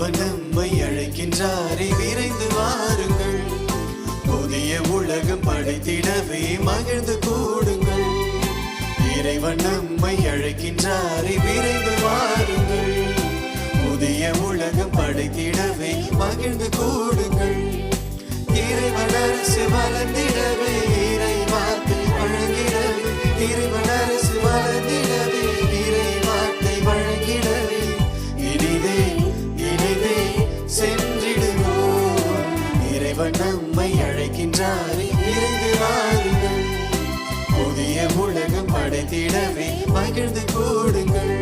இறைவன் நம்மை அழைக்கின்றாரே, விரைந்து வாருங்கள். புதிய உலகம் படைத்திடவே மகிழ்ந்து கூடுங்கள். இறைவன் நம்மை அழைக்கின்றாரே, விரைந்து வாருங்கள். புதிய உலகம் படைத்திடவே மகிழ்ந்து கூடுங்கள். இறைவன் அரசு வளர்ந்திடவே, இறை வார்த்தை வழங்கிடவே, இறைவன் அரசு வளர்ந்திடவே, இறை வார்த்தை வழங்கிடவே, இனிதே இனிதே சென்றிடுவோம். இறைவன் நம்மை அழைக்கின்றாரே, விரைந்து வாருங்கள். புதிய உலகம் படைத்திடவே மகிழ்ந்து கூடுங்கள்.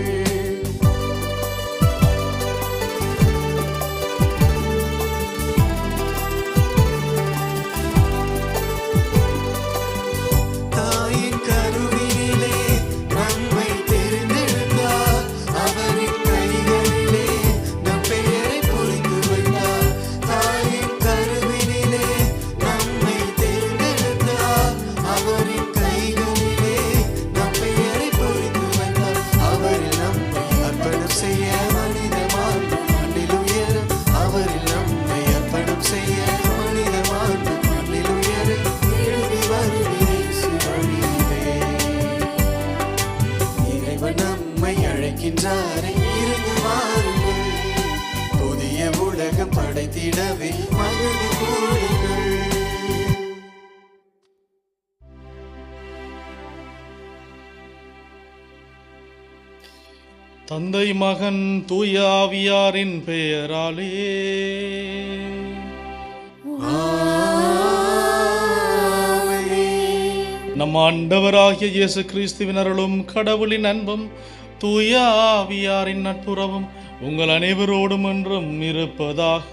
புதிய உலகம் படைத்திடவே மகிழ்ந்து கூடுங்கள். தந்தை மகன் தூய ஆவியாரின் பெயராலே நம் ஆண்டவராகிய இயேசு கிறிஸ்துவின் அருளும் கடவுளின் அன்பும் தூய ஆவியாரின் நட்புறவும் உங்கள் அனைவரோடும் என்றும் இருப்பதாக.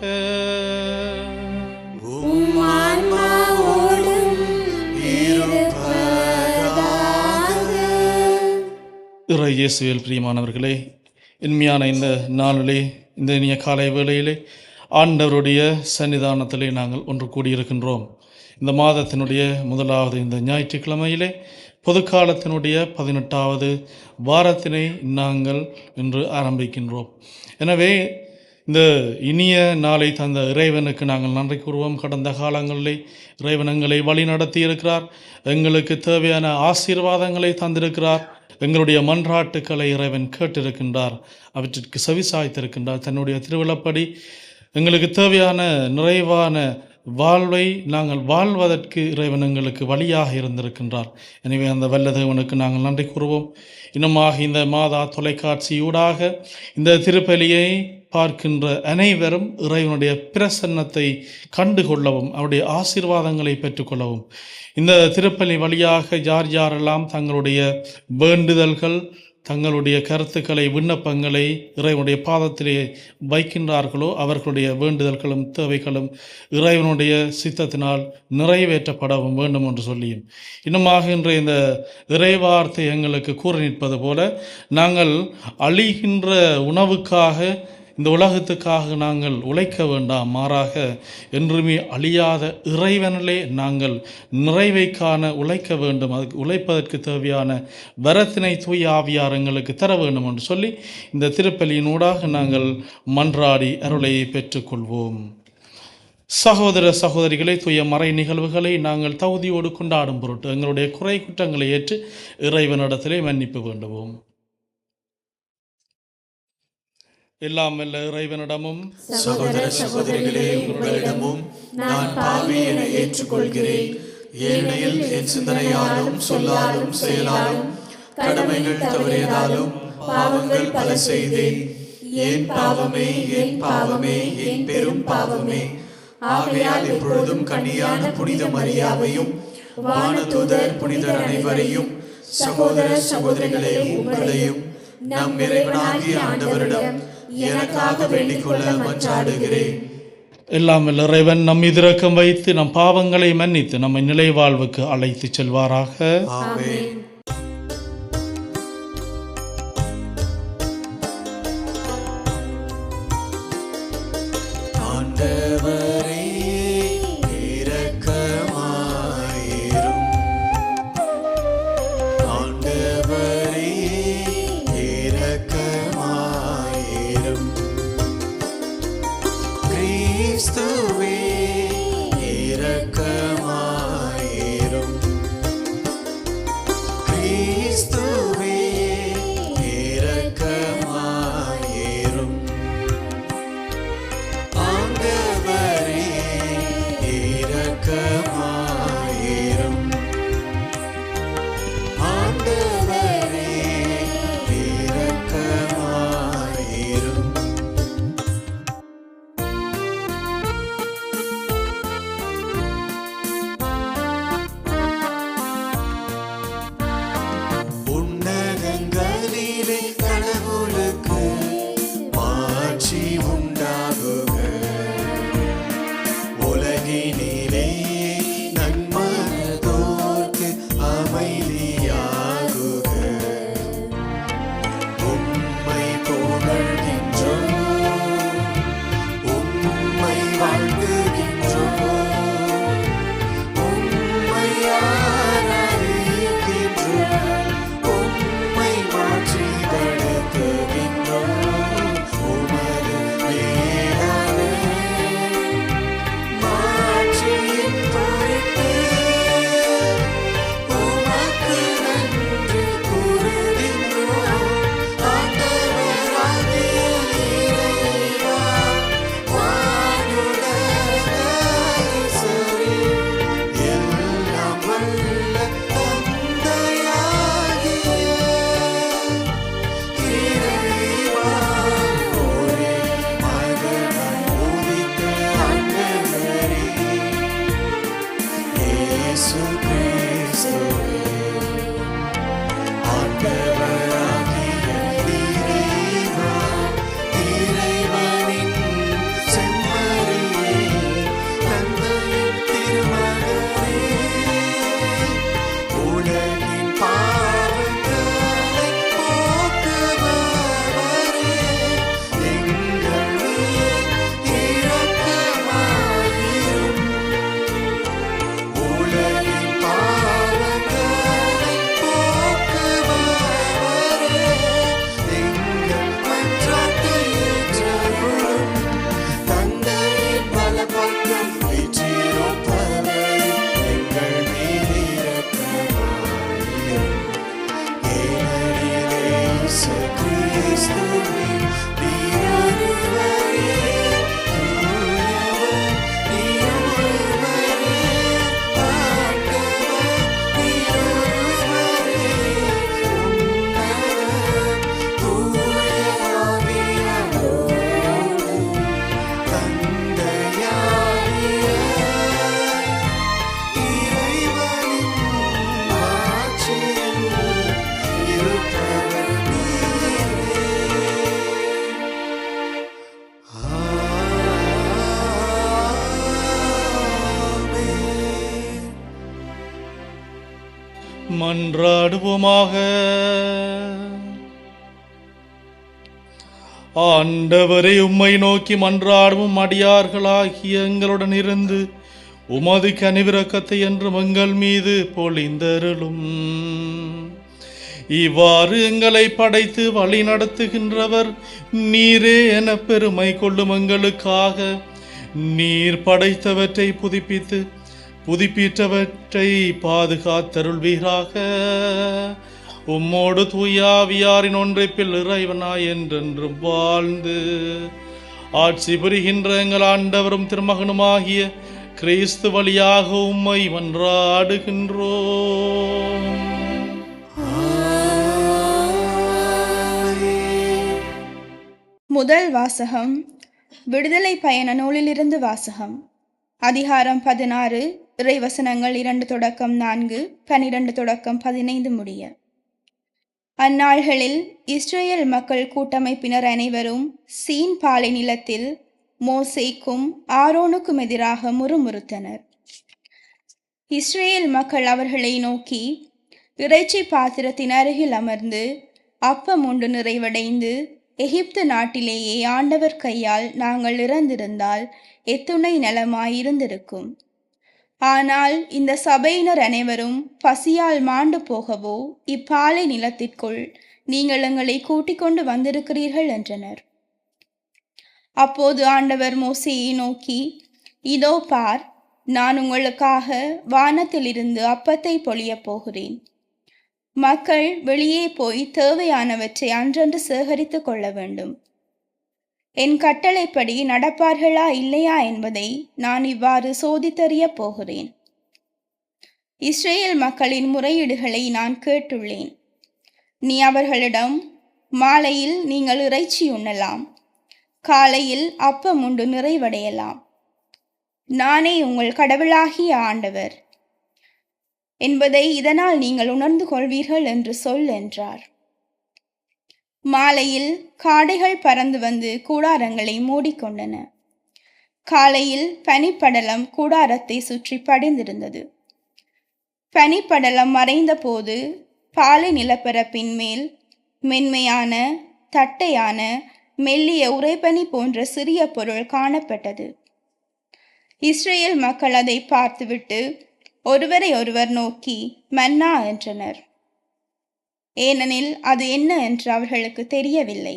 இறை இயேசுவில் பிரியமானவர்களே, இனிமையான இந்த நாளிலே, இந்த இனிய காலை வேளையிலே ஆண்டவருடைய சன்னிதானத்திலே நாங்கள் ஒன்று கூடியிருக்கின்றோம். இந்த மாதத்தினுடைய முதலாவது இந்த ஞாயிற்றுக்கிழமையிலே பொதுக்காலத்தினுடைய 18வது வாரத்தினை நாங்கள் இன்று ஆரம்பிக்கின்றோம். எனவே இந்த இனிய நாளை தந்த இறைவனுக்கு நாங்கள் நன்றி கூறுவோம். கடந்த காலங்களிலே இறைவன் எங்களை வழி நடத்தி இருக்கிறார், எங்களுக்கு தேவையான ஆசீர்வாதங்களை தந்திருக்கிறார், எங்களுடைய மன்றாட்டுக்களை இறைவன் கேட்டிருக்கின்றார், அவற்றிற்கு செவிசாய்த்திருக்கின்றார். தன்னுடைய திருவிழப்படி எங்களுக்கு தேவையான நிறைவான வாழ்வை நாங்கள் வாழ்வதற்கு இறைவன் எங்களுக்கு வழியாக இருந்திருக்கின்றார். எனவே அந்த வல்ல தேவனுக்கு நாங்கள் நன்றி கூறுவோம். இன்னுமாக இந்த மாதா தொலைக்காட்சியூடாக இந்த திருப்பலியை பார்க்கின்ற அனைவரும் இறைவனுடைய பிரசன்னத்தை கண்டுகொள்ளவும் அவருடைய ஆசீர்வாதங்களை பெற்றுக்கொள்ளவும் இந்த திருப்பலி வழியாக யார் யாரெல்லாம் தங்களுடைய வேண்டுதல்கள், தங்களுடைய கருத்துக்களை, விண்ணப்பங்களை இறைவனுடைய பாதத்திலே வைக்கின்றார்களோ அவர்களுடைய வேண்டுதல்களும் தேவைகளும் இறைவனுடைய சித்தத்தினால் நிறைவேற்றப்படவும் வேண்டும் என்று சொல்லியும் இன்னுமாக இன்றைய இந்த இறைவார்த்தை எங்களுக்கு கூற நிற்பது போல, நாங்கள் அழிகின்ற உணவுக்காக இந்த உலகத்துக்காக நாங்கள் உழைக்க வேண்டாம், மாறாக என்றுமே அழியாத இறைவனிலே நாங்கள் நிறைவை காண உழைக்க வேண்டும். அதுக்கு உழைப்பதற்கு தேவையான வரத்தினை தூய ஆவியார் எங்களுக்கு தர வேண்டும் என்று சொல்லி இந்த திருப்பலியினூடாக நாங்கள் மன்றாடி அருளை பெற்றுக்கொள்வோம். சகோதர சகோதரிகளை, தூய மறை நிகழ்வுகளை நாங்கள் தகுதியோடு கொண்டாடும் பொருட்டு எங்களுடைய குறை குற்றங்களை ஏற்று இறைவனிடத்திலே மன்னிப்பு வேண்டுவோம். எல்லாம் வல்ல இறைவனிடமும் சகோதர சகோதரிகளே உங்களிடமும் நான் பாவி என ஏற்றுக்கொள்கிறேன். ஏனெனில் என் சிந்தனையாலும் சொல்லாலும் செயலாலும் கடமைகள் தவறியதாலும் பாவங்கள் பல செய்தேன். என் பாவமே, என் பாவமே, என் பெரும் பாவமே. ஆகையால் எப்பொழுதும் கன்னியான புனித மரியாவையும் வானதூதர் புனிதர் அனைவரையும் சகோதர சகோதரிகளே உங்களையும் நம் இறைவனாகிய ஆண்டவரிடம் எனக்காக வேண்டிக் கொள்ள மன்றாடுகிறேன். எல்லாம் வல்ல இறைவன் நம் மீது இரக்கம் வைத்து நம் பாவங்களை மன்னித்து நம்மை நிலை வாழ்வுக்கு அழைத்து செல்வாராக. ஆமென். ஆண்டவரே இரக்கமாயிரும். ஆண்டவரே இரக்கமாயிரும். கிறிஸ்துவே இரக்கமாயிரும். கிறிஸ்துவே இரக்கமாயிரும். ஆண்டவரே இரக்கமாயிரும். ஆண்டவரே இரக்கமாயிரும். உன்னதங்களிலே கடவுளுக்கு மாட்சி உண்டாகுக. உலகினிலே நன்மனதோர்க்கு அமைதியாகுக. உம்மை புகழ்கின்றோம், உம்மை வாழ்த்துகின்றோம், உம்மை ஆராதிக்கின்றோம், உம்மை மாட்சிப்படுத்துகின்றோம். உமது மேலான மாட்சியின் பொருட்டு உமக்கு நன்றி கூறுகின்றோம். ஆண்டவராகிய இறைவா, வானுலக அரசரே, எல்லாம் வல்ல தந்தையாகிய இறைவா, ஒரே மகனாய் உதித்த ஆண்டவரே, இயேசு கிறிஸ்துவே, ஆண்டவராகிய இறைவா, இறைவனின் செம்மறியே, தந்தையின் திருமகனே, உலகின் பாவங்களை போக்குபவரே, எங்கள் மேல் இரக்கமாயிரும். உலகின் பாவங்களை போக்குபவரே, எங்கள் மன்றாட்டை ஏற்றருளும். தந்தையின் வலப்பக்கம் வீற்றிருப்பவரே, எங்கள் மீது இரக்கமாயிரும். ஏனெனில் இயேசு கிறிஸ்துவே நீரொருவரே தூயவர், நீரொருவரே ஆண்டவர், நீரொருவரே உன்னதர், தூய ஆவியாரோடு தந்தையாகிய இறைவனின் ஆட்சியில் இருப்பவர் நீரே. ஆமென். மன்றாடுவோமாக. ஆண்டவரே, உம்மை நோக்கி மன்றாடுவோம் அடியார்களாகிய எங்களுடன் இருந்து உமது கனிவிரக்கத்தை என்றும் எங்கள் மீது பொழிந்தருளும். இவ்வாறு எங்களை படைத்து வழி நடத்துகின்றவர் நீரே என பெருமை கொள்ளும் எங்களுக்காக நீர் படைத்தவற்றை புதுப்பித்தவற்றை பாதுகாத்தருள்வீராக. உம்மோடு தூயாவியாரின் ஒன்றைப்பில் இறைவனாய் என்றென்றும் வாழ்ந்து ஆட்சி புரிகின்ற எங்கள் ஆண்டவரும் திருமகனுமாகிய கிறிஸ்து வழியாக உம்மை மன்றாடுகின்றோம். முதல் வாசகம். விடுதலை பயண நூலிலிருந்து வாசகம். அதிகாரம் 16, இறைவசனங்கள் 2 தொடக்கம் 4, 12 தொடக்கம் 15 முடிய. அந்நாள்களில் இஸ்ரேல் மக்கள் கூட்டமைப்பினர் அனைவரும் சீன் பாலை நிலத்தில் மோசேக்கும் ஆரோனுக்கும் எதிராக முறுமுறுத்தனர். இஸ்ரேல் மக்கள் அவர்களை நோக்கி, இறைச்சி பாத்திரத்தின் அருகில் அமர்ந்து அப்பம் உண்டு நிறைவடைந்து எகிப்து நாட்டிலேயே ஆண்டவர் கையால் நாங்கள் இறந்திருந்தால் எத்துணை நலமாயிருந்திருக்கும். ஆனால் இந்த சபையினர் அனைவரும் பசியால் மாண்டு போகவோ இப்பாலை நிலத்திற்குள் நீங்கள் எங்களை கூட்டிக் கொண்டு வந்திருக்கிறீர்கள் என்றனர். அப்போது ஆண்டவர் மோசேயை நோக்கி, இதோ பார், நான் உங்களுக்காக வானத்திலிருந்து அப்பத்தை பொழியப் போகிறேன். மக்கள் வெளியே போய் தேவையானவற்றை அன்றன்று சேகரித்துக் கொள்ள வேண்டும். என் கட்டளைப்படி நடப்பார்களா இல்லையா என்பதை நான் இவ்வாறு சோதித்தறியப் போகிறேன். இஸ்ரேல் மக்களின் முறையீடுகளை நான் கேட்டுள்ளேன். நீ அவர்களிடம், மாலையில் நீங்கள் இறைச்சி உண்ணலாம், காலையில் அப்பம் உண்டு நிறைவடையலாம், நானே உங்கள் கடவுளாகிய ஆண்டவர் என்பதை இதனால் நீங்கள் உணர்ந்து கொள்வீர்கள் என்று சொல் என்றார். மாலையில் காடைகள் பறந்து வந்து கூடாரங்களை மூடிக்கொண்டன. காலையில் பனிப்படலம் கூடாரத்தை சுற்றி படிந்திருந்தது. பனிப்படலம் மறைந்த போது பாலை நிலப்பரப்பின் மேல் மென்மையான, தட்டையான, மெல்லிய உறைபனி போன்ற சிறிய பொருள் காணப்பட்டது. இஸ்ரேல் மக்கள் அதை பார்த்துவிட்டு ஒருவரை ஒருவர் நோக்கி மன்னா என்றனர். ஏனெனில் அது என்ன என்று அவர்களுக்கு தெரியவில்லை.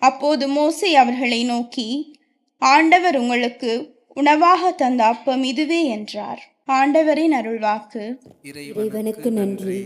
அப்போது மோசே அவர்களை நோக்கி, ஆண்டவர் உங்களுக்கு உணவாக தந்த அப்பம் இதுவே என்றார். ஆண்டவரின் அருள்வாக்கு. இறைவனுக்கு நன்றி.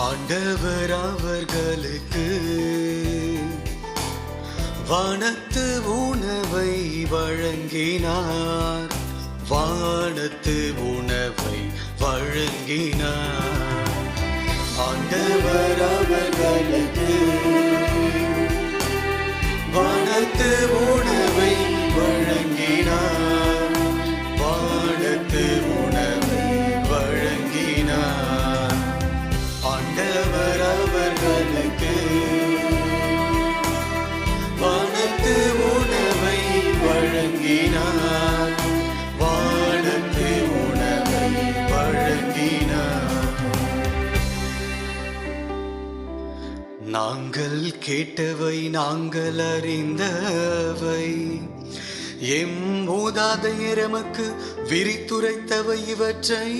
ஆண்டவர் அவர்களுக்கு வானத்து உணவை வழங்கினார். வானத்து உணவை வழங்கினார். ஆண்டவர் அவர்களுக்கு வானத்து உணவை வழங்கினார். வானத்து உணவை வழங்கினார். ஆண்டவர் அவர்களுக்கு வானத்து உணவை வழங்கினார். வானத்து உணவை வழங்கினார். நாங்கள் கேட்டவை நாங்கள் அறிந்தவை, எம் மூதாதையர் எமக்கு விரித்துரைத்தவை இவற்றை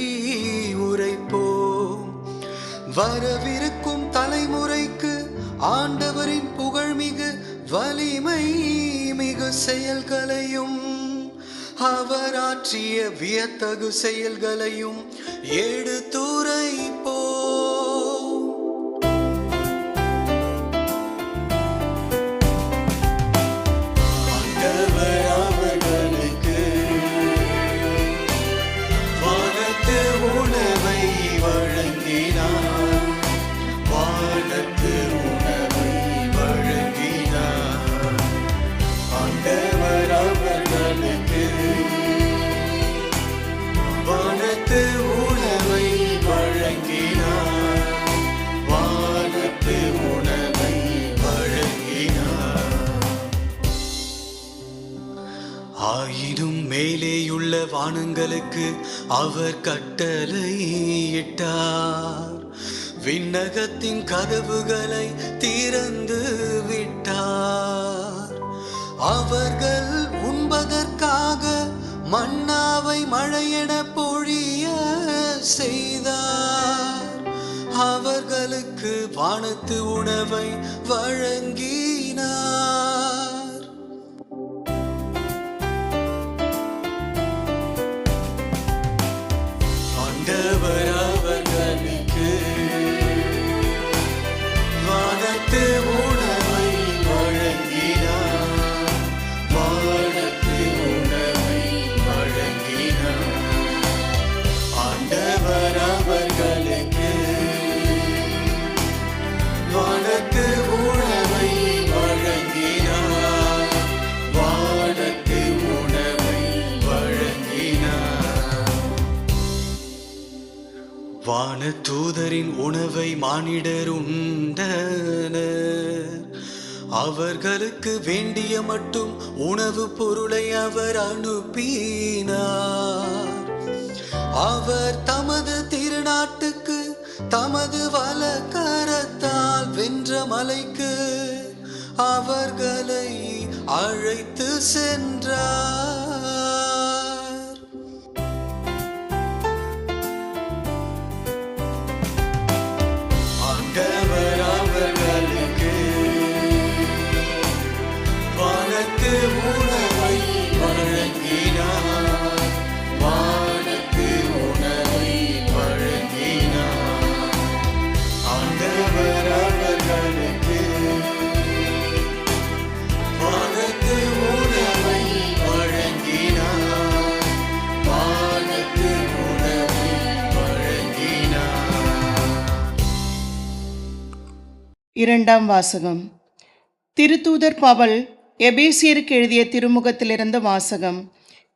உரைப்போம். வரவிருக்கும் தலைமுறைக்கு ஆண்டவரின் புகழ்மிகு வலிமை மிகு செயல்களையும் அவர் ஆற்றிய வியத்தகு செயல்களையும் எடுத்துரைப்போம். ஆண்டவர் அவர்களுக்கு வானத்து உணவை வழங்கினார். வானத்து உணவை வழங்கினார். ஆண்டவர் அவர்களுக்கு வானத்து உணவை வழங்கினார். வானத்து உணவை வழங்கினார். ஆயினும் மேலேயுள்ள வானங்களுக்கு அவர் கட்டளையிட்டார். விண்ணகத்தின் கதவுகளை திறந்து விட்டார். அவர்கள் உண்பதற்காக மன்னாவை மழையென பொழிய செய்தார். அவர்களுக்கு வானத்து உணவை வழங்கினார். ஆண்டவர் அவர்களுக்கு வானத்து உணவை வழங்கினார். வானத்து உணவை வழங்கினார். ஆண்டவர் அவர்களுக்கு வானத்து உணவை வழங்கினார். வானத்து உணவை வழங்கினார். வானதூதரின் உணவை மானிடர் உண்டனர். அவர்களுக்கு வேண்டிய மட்டும் உணவு பொருளை அவர் அனுப்பினார். அவர் தமது திருநாட்டுக்கு தமது வலக்கரத்தால் வென்ற மலைக்கு அவர்களை அழைத்து சென்றார். ஆண்டவர் அவர்களுக்கு வானத்து உணவை வழங்கினார். வானத்து உணவை வழங்கினார். ஆண்டவர் அவர்களுக்கு வானத்து உணவை வழங்கினார். வானத்து உணவை வழங்கினார். இரண்டாம் வாசகம். திருத்தூதர் பவுல் எபேசியருக்கு எழுதிய திருமுகத்திலிருந்து வாசகம்.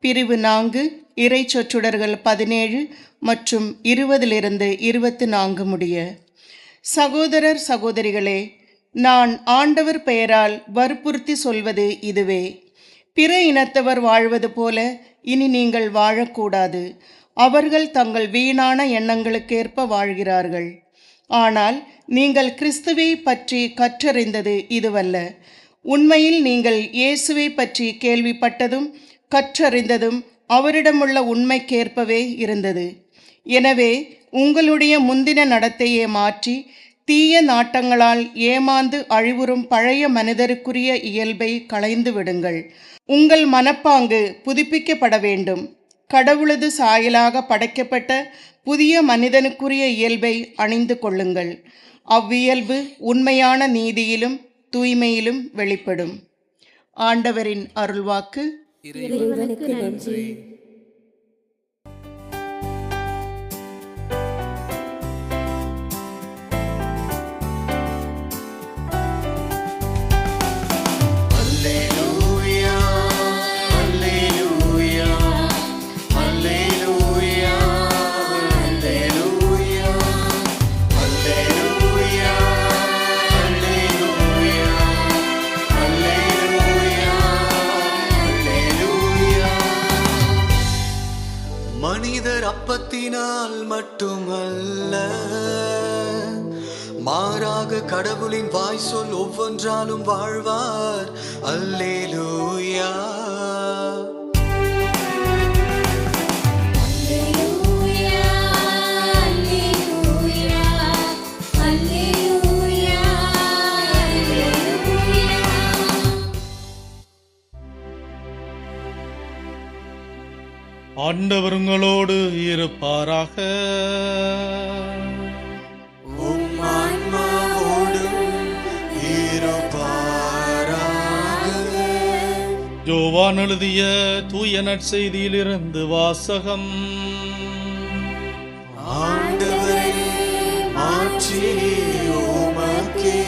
பிரிவு 4, இறை சொற்றொடர்கள் 17 மற்றும் 20 24 முடிய. சகோதரர் சகோதரிகளே, நான் ஆண்டவர் பெயரால் வற்புறுத்தி சொல்வது இதுவே: பிற இனத்தவர் வாழ்வது போல இனி நீங்கள் வாழக்கூடாது. அவர்கள் தங்கள் வீணான எண்ணங்களுக்கேற்ப வாழ்கிறார்கள். ஆனால் நீங்கள் கிறிஸ்துவை பற்றி கற்றறிந்தது இதுவல்ல. உண்மையில் நீங்கள் இயேசுவை பற்றி கேள்விப்பட்டதும் கற்றறிந்ததும் அவரிடமுள்ள உண்மைக்கேற்பவே இருந்தது. எனவே உங்களுடைய முந்தின நடத்தையை மாற்றி தீய நாட்டங்களால் ஏமாந்து அழிவுறும் பழைய மனிதருக்குரிய இயல்பை களைந்து விடுங்கள். உங்கள் மனப்பாங்கு புதுப்பிக்கப்பட வேண்டும். கடவுளது சாயலாக படைக்கப்பட்ட புதிய மனிதனுக்குரிய இயல்பை அணிந்து கொள்ளுங்கள். அவ்வியல்பு உண்மையான நீதியிலும் தூய்மையிலும் வெளிப்படும். ஆண்டவரின் அருள்வாக்கு. இறைவனுக்கு நன்றி. அல்லேலூயா, அல்லேலூயா, அல்லேலூயா, அல்லேலூயா, அல்லேலூயா, அல்லேலூயா, அல்லேலூயா, அல்லேலூயா. மனிதர் அப்பத்தினால் மட்டுமல்ல, மாறாக கடவுளின் வாய் சொல் ஒவ்வொன்றாலும் வாழ்வார். அல்லேலூயா. ஆண்டவர் உங்களோடு இருப்பாராக. உம் ஆன்மாவோடும் இருப்பாராக. யோவான் எழுதிய தூய நற்செய்தியிலிருந்து வாசகம். ஆண்டவரே, மாட்சி உமக்கே.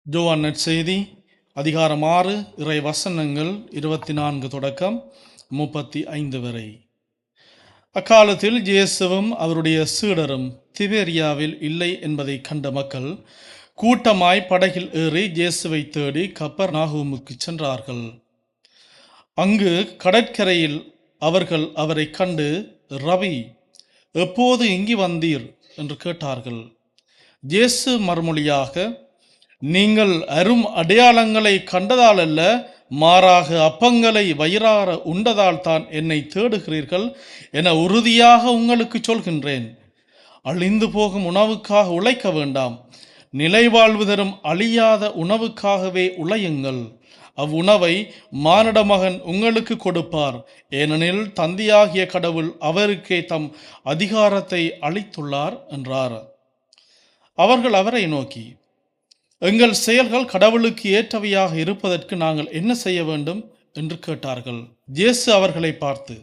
யோவான் நற்செய்தி அதிகாரம் 6 இறை வசனங்கள் 24 தொடக்கம் 35 வரை. அக்காலத்தில் இயேசுவும் அவருடைய சீடரும் திபேரியாவில் இல்லை என்பதை கண்ட மக்கள் கூட்டமாய் படகில் ஏறி இயேசுவை தேடி கப்பர்நாகூமுக்கு சென்றார்கள். அங்கு கடற்கரையில் அவர்கள் அவரை கண்டு, ரவி, எப்போது இங்கு வந்தீர் என்று கேட்டார்கள். இயேசு மறுமொழியாக, நீங்கள் அரும் அடையாளங்களை கண்டதால் அல்ல, மாறாக அப்பங்களை வயிறார உண்டதால் தான் என்னை தேடுகிறீர்கள் என உறுதியாக உங்களுக்கு சொல்கின்றேன். அழிந்து போகும் உணவுக்காக உழைக்க வேண்டாம், நிலைவாழ்வு தரும் அழியாத உணவுக்காகவே உழையுங்கள். அவ்வுணவை மானிட மகன் உங்களுக்கு கொடுப்பார். ஏனெனில் தந்தையாகிய கடவுள் அவருக்கே தம் அதிகாரத்தை அளித்துள்ளார் என்றார். அவர்கள் அவரை நோக்கி, எங்கள் செயல்கள் கடவுளுக்கு ஏற்றவையாக இருப்பதற்கு நாங்கள் என்ன செய்ய வேண்டும் என்று கேட்டார்கள். இயேசு அவர்களை பார்த்து,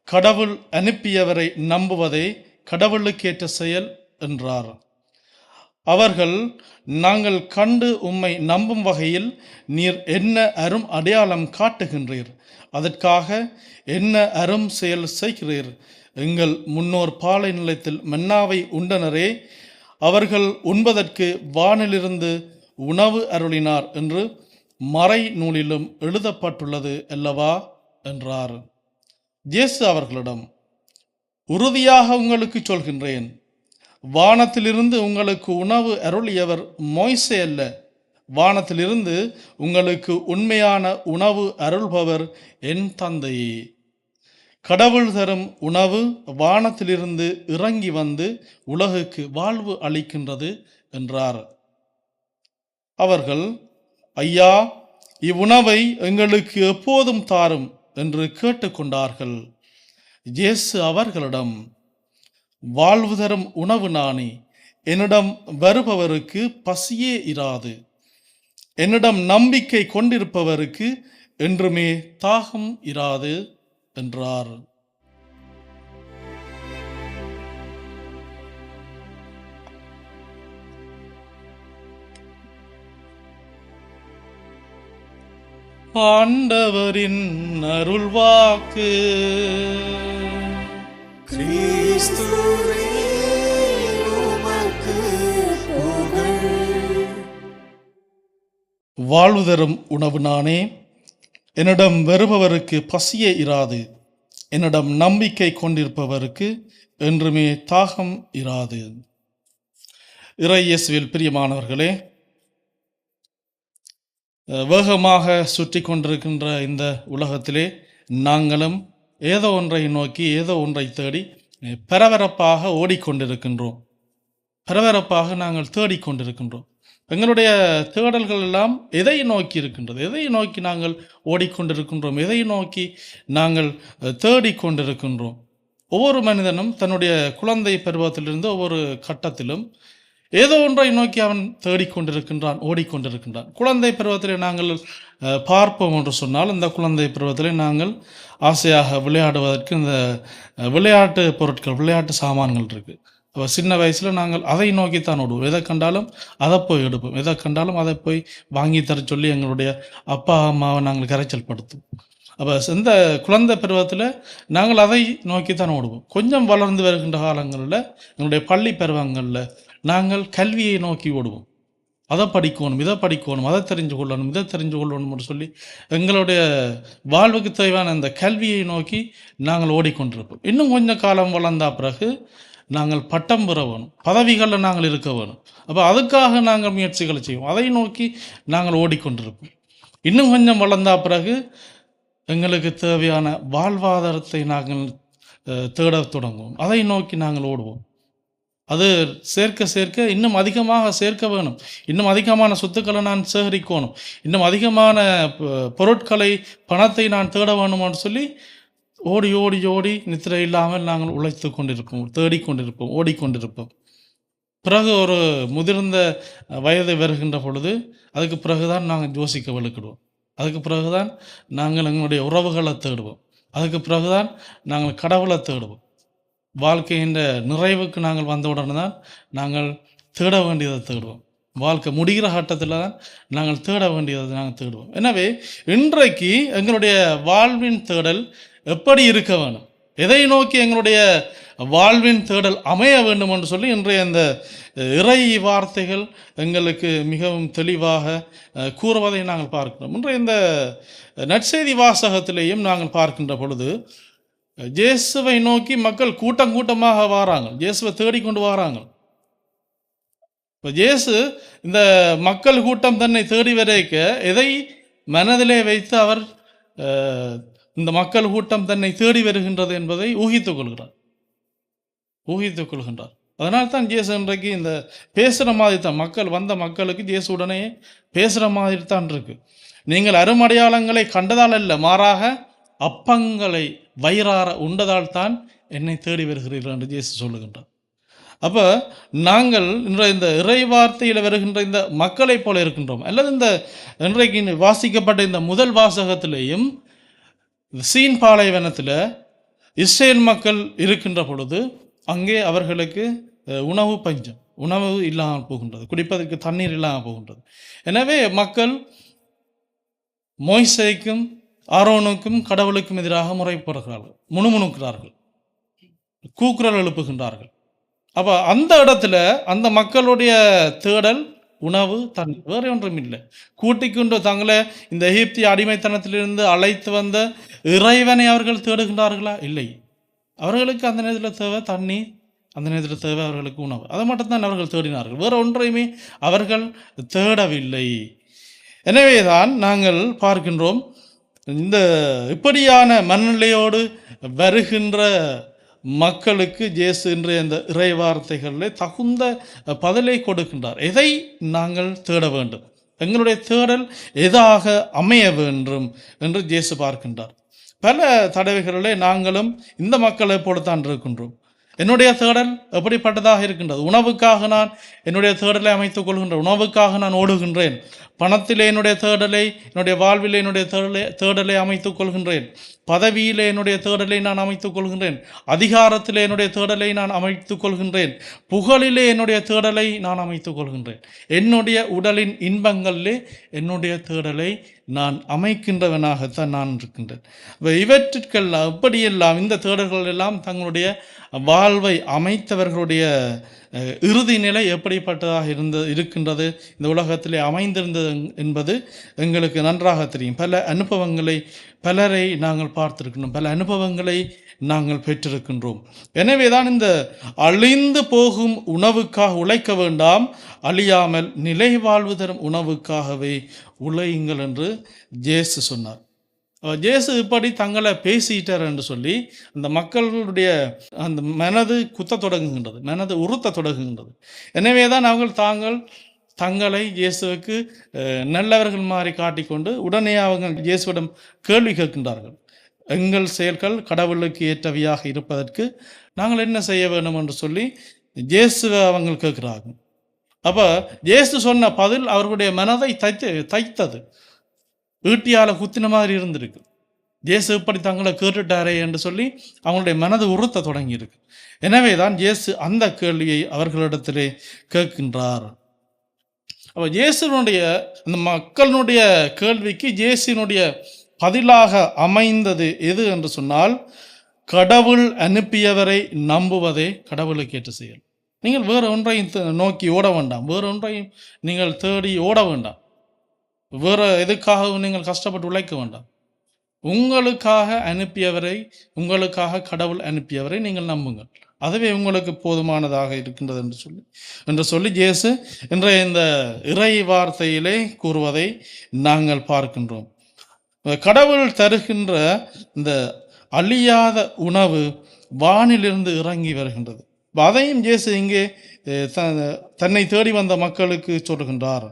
கடவுள் அனுப்பியவரை நம்புவதே கடவுளுக்கேற்ற செயல் என்றார். அவர்கள், நாங்கள் கண்டு உம்மை நம்பும் வகையில் நீர் என்ன அரும் அடையாளம் காட்டுகின்றீர், அதற்காக என்ன அரும் செயல் செய்கிறீர், எங்கள் முன்னோர் பாலை நிலத்தில் மன்னாவை உண்டனரே, அவர்கள் உண்பதற்கு வானிலிருந்து உணவு அருளினார் என்று மறை நூலிலும் எழுதப்பட்டுள்ளது அல்லவா என்றார். இயேசு அவர்களிடம், உறுதியாக உங்களுக்கு சொல்கின்றேன், வானத்திலிருந்து உங்களுக்கு உணவு அருளியவர் மோய்சே அல்ல, வானத்திலிருந்து உங்களுக்கு உண்மையான உணவு அருள்பவர் என் தந்தையே. கடவுள் தரும் உணவு வானத்திலிருந்து இறங்கி வந்து உலகுக்கு வாழ்வு அளிக்கின்றது என்றார். அவர்கள், ஐயா, இவ்வுணவை எங்களுக்கு எப்போதும் தாரும் என்று கேட்டுக்கொண்டார்கள். இயேசு அவர்களிடம், வாழ்வு தரும் உணவு நானே, என்னிடம் வருபவருக்கு பசியே இராது, என்னிடம் நம்பிக்கை கொண்டிருப்பவருக்கு என்றுமே தாகம் இராது என்றார். ஆண்டவரின் அருள்வாக்கு. கிறிஸ்துவே உமக்கு புகழ். வாழ்வு தரும் உணவு நானே, என்னிடம் வருபவருக்கு பசியே இராது, என்னிடம் நம்பிக்கை கொண்டிருப்பவருக்கு என்றுமே தாகம் இராது. இறை இயேசுவில் பிரியமானவர்களே, வேகமாக சுற்றி கொண்டிருக்கின்ற இந்த உலகத்திலே நாங்களும் ஏதோ ஒன்றை நோக்கி ஏதோ ஒன்றை தேடி பரபரப்பாக ஓடிக்கொண்டிருக்கின்றோம். பரபரப்பாக நாங்கள் தேடிக்கொண்டிருக்கின்றோம். எங்களுடைய தேடல்கள் எல்லாம் எதை நோக்கி இருக்கின்றது? எதை நோக்கி நாங்கள் ஓடிக்கொண்டிருக்கின்றோம்? எதை நோக்கி நாங்கள் தேடிக்கொண்டிருக்கின்றோம்? ஒவ்வொரு மனிதனும் தன்னுடைய குழந்தை பருவத்திலிருந்து ஒவ்வொரு கட்டத்திலும் ஏதோ ஒன்றை நோக்கி அவன் தேடிக்கொண்டிருக்கின்றான், ஓடிக்கொண்டிருக்கின்றான். குழந்தை பருவத்திலே நாங்கள் பார்ப்போம் என்று சொன்னால், இந்த குழந்தை பருவத்திலே நாங்கள் ஆசையாக விளையாடுவதற்கு இந்த விளையாட்டு பொருட்கள், விளையாட்டு சாமான்கள் இருக்குது. அப்போ சின்ன வயசில் நாங்கள் அதை நோக்கித்தான் ஓடுவோம். எதை கண்டாலும் அதை போய் எடுப்போம், எதை கண்டாலும் அதை போய் வாங்கி தர சொல்லி எங்களுடைய அப்பா அம்மாவை நாங்கள் கரைச்சல் படுத்துவோம். அப்போ இந்த குழந்தை பருவத்தில் நாங்கள் அதை நோக்கித்தான் ஓடுவோம். கொஞ்சம் வளர்ந்து வருகின்ற காலங்களில், எங்களுடைய பள்ளி பருவங்களில் நாங்கள் கல்வியை நோக்கி ஓடுவோம். அதை படிக்கணும், இதை படிக்கணும், அதை தெரிஞ்சு கொள்ளணும், இதை தெரிஞ்சு கொள்ளணும்னு சொல்லி எங்களுடைய வாழ்வுக்கு தேவையான அந்த கல்வியை நோக்கி நாங்கள் ஓடிக்கொண்டிருப்போம். இன்னும் கொஞ்சம் காலம் வளர்ந்த பிறகு நாங்கள் பட்டம் பெற வேணும், பதவிகளில் நாங்கள் இருக்க வேணும். அப்போ அதுக்காக நாங்கள் முயற்சிகளை செய்வோம், அதை நோக்கி நாங்கள் ஓடிக்கொண்டிருப்போம். இன்னும் கொஞ்சம் வளர்ந்த பிறகு எங்களுக்கு தேவையான வாழ்வாதாரத்தை நாங்கள் தேட தொடங்குவோம், அதை நோக்கி நாங்கள் ஓடுவோம். அது சேர்க்க சேர்க்க இன்னும் அதிகமாக சேர்க்க வேணும், இன்னும் அதிகமான சொத்துக்களை நான் சேகரிக்கணும், இன்னும் அதிகமான பொருட்களை, பணத்தை நான் தேட வேணும்னு சொல்லி ஓடி ஓடி ஓடி நித்திரை இல்லாமல் நாங்கள் உழைத்து கொண்டிருப்போம், தேடிக்கொண்டிருப்போம், ஓடிக்கொண்டிருப்போம். பிறகு ஒரு முதிர்ந்த வயது வருகின்ற பொழுது அதுக்கு பிறகுதான் நாங்கள் யோசிக்க வலுக்கிடுவோம். அதுக்கு பிறகுதான் நாங்கள் எங்களுடைய உறவுகளை தேடுவோம். அதுக்கு பிறகுதான் நாங்கள் கடவுளை தேடுவோம். வாழ்க்கையின் நிறைவுக்கு நாங்கள் வந்தவுடனே தான் நாங்கள் தேட வேண்டியதை தேடுவோம். வாழ்க்கை முடிகிற கட்டத்தில் தான் நாங்கள் தேட வேண்டியதை நாங்கள் தேடுவோம். எனவே இன்றைக்கு எங்களுடைய வாழ்வின் தேடல் எப்படி இருக்க வேணும், எதை நோக்கி எங்களுடைய வாழ்வின் தேடல் அமைய வேண்டும் என்று சொல்லி இன்றைய இந்த இறை வார்த்தைகள் எங்களுக்கு மிகவும் தெளிவாக கூறுவதை நாங்கள் பார்க்கிறோம். இன்றைய இந்த நற்செய்தி வாசகத்திலேயும் நாங்கள் பார்க்கின்ற பொழுது இயேசுவை நோக்கி மக்கள் கூட்டம் கூட்டமாக வாராங்க, இயேசுவை தேடிக்கொண்டு வராங்க. இப்போ இயேசு இந்த மக்கள் கூட்டம் தன்னை தேடி வரைக்க எதை மனதிலே வைத்து அவர் இந்த மக்கள் கூட்டம் தன்னை தேடி வருகின்றது என்பதை ஊகித்துக் கொள்கின்றார். அதனால் தான் இயேசு இன்றைக்கு இந்த பேசுகிற மாதிரி தான் மக்கள் வந்த மக்களுக்கு இயேசு உடனே பேசுகிற மாதிரி தான் இருக்கு. நீங்கள் அருமடையாளங்களை கண்டதால் அல்ல, மாறாக அப்பங்களை வயிறார உண்டதால் தான் என்னை தேடி வருகிறீர்கள் என்று இயேசு சொல்லுகின்றார். அப்போ நாங்கள் இந்த இறை வார்த்தையில் வருகின்ற இந்த மக்களை போல இருக்கின்றோம், அல்லது இந்த இன்றைக்கு வாசிக்கப்பட்ட இந்த முதல் வாசகத்திலேயும் சீன் பாலைவனத்தில் இஸ்ரேல் மக்கள் இருக்கின்ற பொழுது அங்கே அவர்களுக்கு உணவு பஞ்சம், உணவு இல்லாமல் போகின்றது, குடிப்பதற்கு தண்ணீர் இல்லாமல் போகின்றது. எனவே மக்கள் மோய்சேக்கும் ஆரோனுக்கும் கடவுளுக்கும் எதிராக முறைப்படுகிறார்கள், முணுமுணுக்கிறார்கள், கூக்குரல் எழுப்புகின்றார்கள். அப்போ அந்த இடத்துல அந்த மக்களுடைய தேடல் உணவு தண்ணீர், வேறு ஒன்றும் இல்லை. கூட்டிக் கொண்டு தங்களை இந்த எகிப்திய அடிமைத்தனத்திலிருந்து அழைத்து வந்த இறைவனை அவர்கள் தேடுகின்றார்களா? இல்லை. அவர்களுக்கு அந்த நேரத்தில் தேவை தண்ணீர், அந்த நேரத்தில் தேவை அவர்களுக்கு உணவு. அதை மட்டும்தான் அவர்கள் தேடினார்கள், வேறு ஒன்றையுமே அவர்கள் தேடவில்லை. எனவேதான் நாங்கள் பார்க்கின்றோம், இந்த இப்படியான மனநிலையோடு வருகின்ற மக்களுக்கு இயேசு இன்றைய இந்த இறை வார்த்தைகளில் தகுந்த பதிலை கொடுக்கின்றார். எதை நாங்கள் தேட வேண்டும், எங்களுடைய தேடல் எதாக அமைய வேண்டும் என்று இயேசு பார்க்கின்றார். பல தடவைகளிலே நாங்களும் இந்த மக்களை போலத்தான் இருக்கின்றோம். என்னுடைய தேடல் எப்படிப்பட்டதாக இருக்கின்றது? உணவுக்காக நான் என்னுடைய தேடலை அமைத்துக் கொள்கின்றேன், உணவுக்காக நான் ஓடுகின்றேன். பணத்திலே என்னுடைய தேடலை, என்னுடைய வாழ்விலே என்னுடைய தேடலை அமைத்துக் கொள்கின்றேன். பதவியிலே என்னுடைய தேடலை நான் அமைத்துக் கொள்கின்றேன். அதிகாரத்திலே என்னுடைய தேடலை நான் அமைத்துக் கொள்கின்றேன். புகழிலே என்னுடைய தேடலை நான் அமைத்துக் கொள்கின்றேன். என்னுடைய உடலின் இன்பங்களிலே என்னுடைய தேடலை நான் அமைக்கின்றவனாகத்தான் நான் இருக்கின்றேன். இவற்றிற்கெல்லாம் எப்படியெல்லாம் இந்த தேடல்கள் எல்லாம் தங்களுடைய வாழ்வை அமைத்தவர்களுடைய இறுதி நிலை எப்படிப்பட்டதாக இருக்கின்றது, இந்த உலகத்திலே அமைந்திருந்தது என்பது எங்களுக்கு நன்றாக தெரியும். பல அனுபவங்களை பலரை நாங்கள் பார்த்திருக்கின்றோம், பல அனுபவங்களை நாங்கள் பெற்றிருக்கின்றோம். எனவே தான் இந்த அழிந்து போகும் உணவுக்காக உழைக்க வேண்டாம், அழியாமல் நிலை வாழ்வு தரும் உணவுக்காகவே உழையுங்கள் என்று இயேசு சொன்னார். இயேசு இப்படி தங்களை பேசிட்டார் என்று சொல்லி அந்த மக்களுடைய அந்த மனது குத்த தொடங்குகின்றது, மனது உறுத்த தொடங்குகின்றது. எனவே தான் அவர்கள் தங்களை இயேசுவுக்கு நல்லவர்கள் மாதிரி காட்டிக்கொண்டு உடனே அவங்க இயேசுவிடம் கேள்வி கேட்கின்றார்கள். எங்கள் செயல்கள் கடவுளுக்கு ஏற்றவையாக இருப்பதற்கு நாங்கள் என்ன செய்ய வேண்டும் என்று சொல்லி இயேசுவை அவங்க கேட்கிறார்கள். அப்போ இயேசு சொன்ன பதில் அவர்களுடைய மனதை தைத்தது, ஈட்டியால் குத்தின மாதிரி இருந்திருக்கு. இயேசு இப்படி தங்களை கேட்டுட்டாரே என்று சொல்லி அவங்களுடைய மனது உறுத்த தொடங்கியிருக்கு. எனவே தான் இயேசு அந்த கேள்வியை அவர்களிடத்திலே கேட்கின்றார். அப்போ இயேசுனுடைய அந்த மக்களுடைய கேள்விக்கு இயேசுனுடைய பதிலாக அமைந்தது எது என்று சொன்னால், கடவுள் அனுப்பியவரை நம்புவதே கடவுளுக்கு ஏற்ற செயல். நீங்கள் வேறு ஒன்றையும் நோக்கி ஓட வேண்டாம், வேறு ஒன்றையும் நீங்கள் தேடி ஓட வேண்டாம், வேறு எதுக்காகவும் நீங்கள் கஷ்டப்பட்டு உழைக்க வேண்டாம். உங்களுக்காக அனுப்பியவரை, உங்களுக்காக கடவுள் அனுப்பியவரை நீங்கள் நம்புங்கள், அதுவே உங்களுக்கு போதுமானதாக இருக்கின்றது என்று சொல்லி இயேசு இன்றைய இந்த இறை வார்த்தையிலே கூறுவதை நாங்கள் பார்க்கின்றோம். கடவுள் தருகின்ற இந்த அழியாத உணவு வானிலிருந்து இறங்கி வருகின்றது. அதையும் இயேசு இங்கே தன்னை தேடி வந்த மக்களுக்கு சொல்கின்றார்.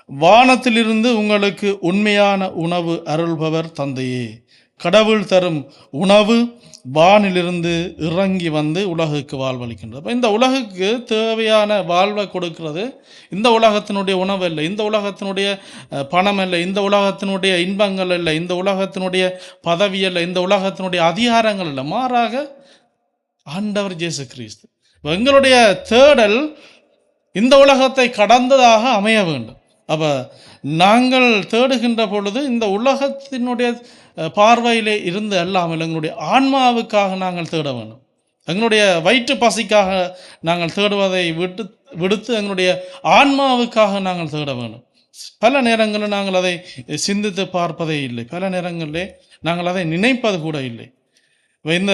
வானத்திலிருந்து உங்களுக்கு உண்மையான உணவு அருள்பவர் தந்தையே. கடவுள் தரும் உணவு வானிலிருந்து இறங்கி வந்து உலகுக்கு வாழ்வளிக்கின்றது. இந்த உலகுக்கு தேவையான வாழ்வை கொடுக்கிறது இந்த உலகத்தினுடைய உணவு இல்லை, இந்த உலகத்தினுடைய பணம் இல்லை, இந்த உலகத்தினுடைய இன்பங்கள் இல்லை, இந்த உலகத்தினுடைய பதவி இல்லை, இந்த உலகத்தினுடைய அதிகாரங்கள் இல்லை, மாறாக ஆண்டவர் இயேசு கிறிஸ்து. எங்களுடைய தேடல் இந்த உலகத்தை கடந்ததாக அமைய வேண்டும். அப்போ நாங்கள் தேடுகின்ற பொழுது இந்த உலகத்தினுடைய பார்வையிலே இருந்து அல்லாமல் எங்களுடைய ஆன்மாவுக்காக நாங்கள் தேட வேண்டும். எங்களுடைய வயிற்று பசிக்காக நாங்கள் தேடுவதை விடுத்து எங்களுடைய ஆன்மாவுக்காக நாங்கள் தேட வேண்டும். பல நேரங்களில் நாங்கள் அதை சிந்தித்து பார்ப்பதே இல்லை, பல நேரங்களிலே நாங்கள் அதை நினைப்பது கூட இல்லை. இந்த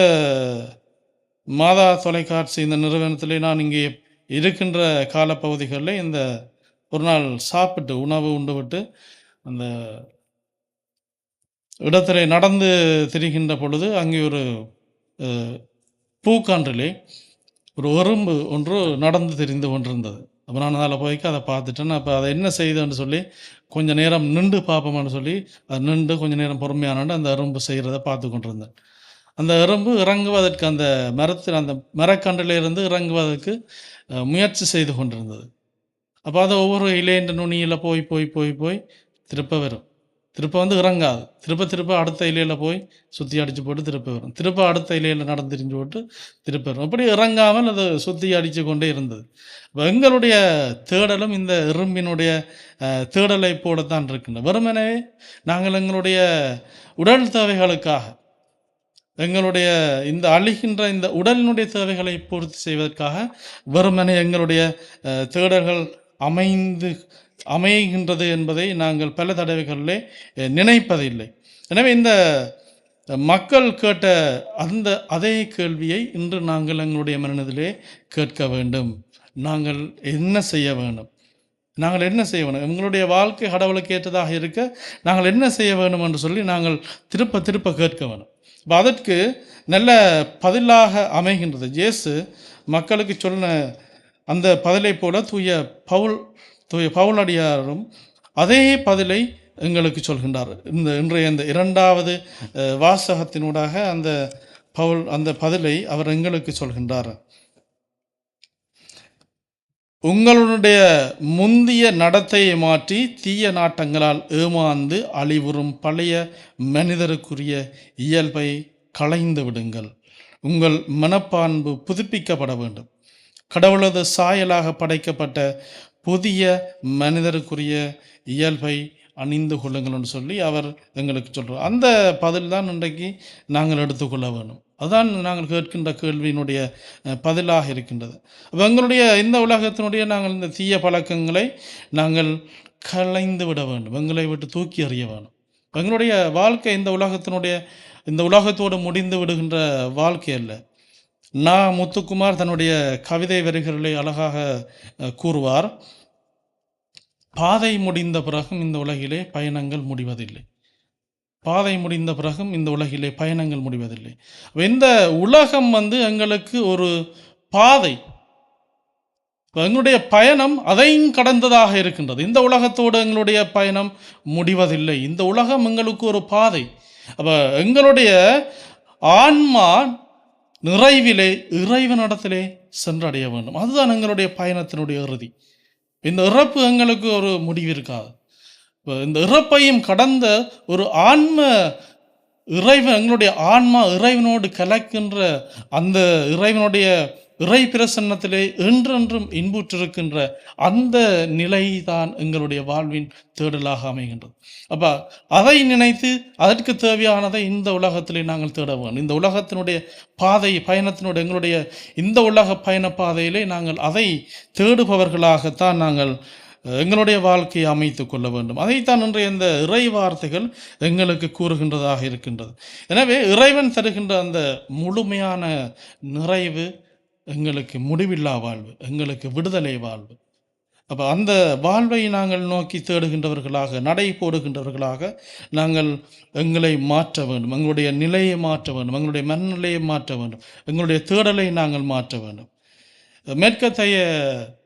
மாதா தொலைக்காட்சி இந்த நிறுவனத்திலே நான் இங்கே இருக்கின்ற காலப்பகுதிகளில் இந்த ஒரு நாள் சாப்பிட்டு உணவு உண்டு விட்டு அந்த இடத்திலே நடந்து திரிகின்ற பொழுது அங்கே ஒரு பூக்கான்றிலே ஒரு எறும்பு ஒன்று நடந்து திரிந்து கொண்டிருந்தது. அப்போ நான் அதில் போய்க்கு அதை பார்த்துட்டேன். அப்போ அதை என்ன செய்யுதுன்னு சொல்லி கொஞ்சம் நேரம் நின்று பார்ப்போம்னு சொல்லி அது நின்று கொஞ்சம் நேரம் பொறுமையானு அந்த எறும்பு செய்கிறத பார்த்து கொண்டிருந்தேன். அந்த எறும்பு இறங்குவதற்கு அந்த மரக்கன்றிலிருந்து இறங்குவதற்கு முயற்சி செய்து கொண்டிருந்தது. அப்போ அதை ஒவ்வொரு இலைன்ற நுனியில் போய் போய் போய் போய் திருப்ப வரும். திருப்ப வந்து இறங்காது. திருப்ப அடுத்த இலையில் போய் சுற்றி அடித்து போட்டு திருப்ப வரும். திருப்ப அடுத்த இலையில் நடந்துரிஞ்சு போட்டு திருப்ப வரும். அப்படி இறங்காமல் அது சுற்றி அடித்து கொண்டே இருந்தது. இப்போ எங்களுடைய தேடலும் இந்த எறும்பினுடைய தேடலை போலத்தான் இருக்கின்றது. வெறுமனே நாங்கள் எங்களுடைய உடல் தேவைகளுக்காக, எங்களுடைய இந்த அழிகின்ற இந்த உடலினுடைய தேவைகளை பூர்த்தி செய்வதற்காக வெறுமனே எங்களுடைய தேடல்கள் அமைகின்றது என்பதை நாங்கள் பல தடவைகளிலே நினைப்பதில்லை. எனவே இந்த மக்கள் கேட்ட அதே கேள்வியை இன்று நாங்கள் எங்களுடைய மனதிலே கேட்க வேண்டும். நாங்கள் என்ன செய்ய வேண்டும்? எங்களுடைய வாழ்க்கை கடவுளுக்கு ஏற்றதாக இருக்க நாங்கள் என்ன செய்ய வேண்டும் என்று சொல்லி நாங்கள் திருப்ப கேட்க வேண்டும். இப்போ அதற்கு நல்ல பதிலாக அமைகின்றது. இயேசு மக்களுக்கு சொன்ன அந்த பதிலை போல தூய பவுலடியாரும் அதே பதிலை எங்களுக்கு சொல்கின்றார். இன்றைய இந்த இரண்டாவது வாசகத்தினூடாக அந்த பதிலை அவர் எங்களுக்கு சொல்கின்றார். உங்களுடைய முந்திய நடத்தையை மாற்றி தீய நாட்டங்களால் ஏமாந்து அழிவுறும் பழைய மனிதருக்குரிய இயல்பை களைந்து விடுங்கள். உங்கள் மனப்பான்பு புதுப்பிக்கப்பட வேண்டும். கடவுளது சாயலாக படைக்கப்பட்ட புதிய மனிதருக்குரிய இயல்பை அணிந்து கொள்ளுங்கள் என்று சொல்லி அவர் எங்களுக்கு சொல்கிறார். அந்த பதில் தான் இன்றைக்கு நாங்கள் எடுத்துக்கொள்ள வேண்டும். அதுதான் நாங்கள் கேட்கின்ற கேள்வியினுடைய பதிலாக இருக்கின்றது. அப்போ எங்களுடைய இந்த உலகத்தினுடைய நாங்கள் இந்த தீய பழக்கங்களை நாங்கள் களைந்து விட வேண்டும். எங்களை விட்டு தூக்கி எறிய வேண்டும். எங்களுடைய வாழ்க்கை இந்த உலகத்தோடு முடிந்து விடுகின்ற வாழ்க்கை அல்ல. முத்துக்குமார் தன்னுடைய கவிதை வரிகளிலே அழகாக கூறுவார், பாதை முடிந்த பிறகும் இந்த உலகிலே பயணங்கள் முடிவதில்லை. இந்த உலகம் எங்களுக்கு ஒரு பாதை. எங்களுடைய பயணம் அதையும் கடந்ததாக இருக்கின்றது. இந்த உலகத்தோடு எங்களுடைய பயணம் முடிவதில்லை. இந்த உலகம் எங்களுக்கு ஒரு பாதை. அப்போ எங்களுடைய ஆன்மா நிறைவிலே இறைவனிடத்திலே சென்றடைய வேண்டும். அதுதான் எங்களுடைய பயணத்தினுடைய இறுதி. இந்த இறப்பு எங்களுக்கு ஒரு முடிவு இருக்காது. இந்த இறப்பையும் கடந்த ஒரு எங்களுடைய ஆன்மா இறைவனோடு கலக்கின்ற அந்த இறைவனுடைய இறை பிரசன்னத்திலே என்றென்றும் இன்புற்றிருக்கின்ற அந்த நிலை தான் எங்களுடைய வாழ்வின் தேடலாக அமைகின்றது. அப்போ அதை நினைத்து அதற்கு தேவையானதை இந்த உலகத்திலே நாங்கள் தேட வேண்டும். இந்த உலகத்தினுடைய பயணத்தினுடைய எங்களுடைய இந்த உலக பயண பாதையிலே நாங்கள் அதை தேடுபவர்களாகத்தான் நாங்கள் எங்களுடைய வாழ்க்கையை அமைத்து கொள்ள வேண்டும். அதைத்தான் இன்றைய இந்த இறை வார்த்தைகள் எங்களுக்கு கூறுகின்றதாக இருக்கின்றது. எனவே இறைவன் தருகின்ற அந்த முழுமையான நிறைவு எங்களுக்கு முடிவில்லா வாழ்வு, எங்களுக்கு விடுதலை வாழ்வு. அப்போ அந்த வாழ்வை நாங்கள் நோக்கி தேடுகின்றவர்களாக, நடை போடுகின்றவர்களாக நாங்கள் எங்களை மாற்ற வேண்டும். எங்களுடைய நிலையை மாற்ற வேண்டும். எங்களுடைய மனநிலையை மாற்ற வேண்டும். எங்களுடைய தேடலை நாங்கள் மாற்ற வேண்டும். மேற்கத்தைய